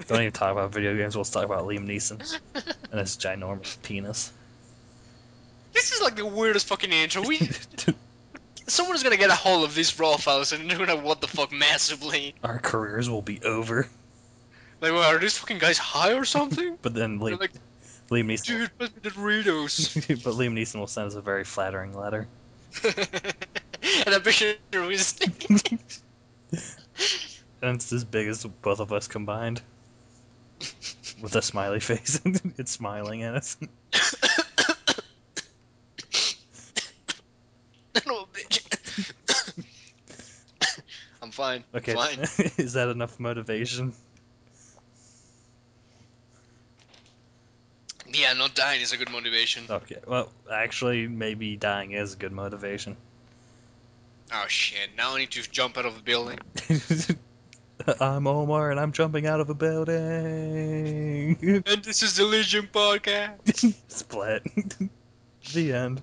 Don't even talk about video games. We'll talk about Liam Neeson and his ginormous penis. This is like the weirdest fucking intro. Someone's gonna get a hold of these raw files and they're gonna what the fuck massively. Our careers will be over. Like, well, are these fucking guys high or something? But then They're like, Liam Neeson, dude, pass me the Doritos. but Liam Neeson will send us a very flattering letter. And I picture was And it's as big as both of us combined. With a smiley face. It's smiling at us. no bitch. I'm fine. Okay, Fine. is that enough motivation? Yeah, not dying is a good motivation. Okay, well, actually, maybe dying is a good motivation. Oh shit! Now I need to jump out of the building. I'm Omar and I'm jumping out of a building. And this is the Legion podcast. Split. The end.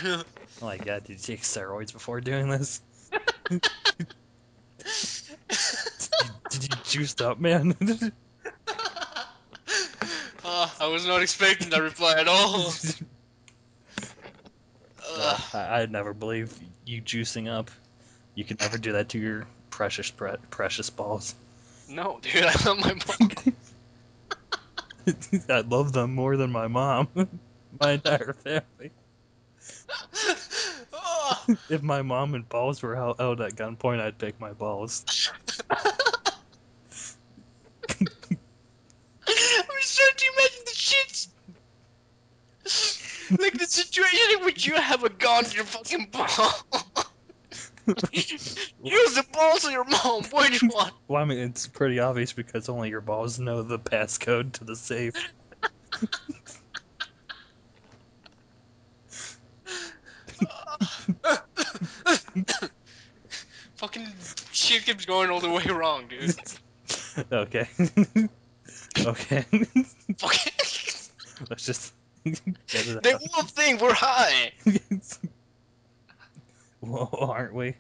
Oh my god, did you take steroids before doing this? Did you juiced up, man? I was not expecting that reply at all. I'd never believe you juicing up. You could never do that to your precious balls. No, dude, I love my mom. I love them more than my mom. My entire family. Oh. If my mom and balls were held at gunpoint, I'd pick my balls. I'm just trying to imagine the shit. Like the situation in which you have a gun to your fucking ball. Use the balls of your mom. Which one? Well, I mean, it's pretty obvious because only your balls know the passcode to the safe. Fucking shit keeps going all the way wrong, dude. Okay. Okay. Fucking. Let's just get it They out. will think we're high. Well, aren't we?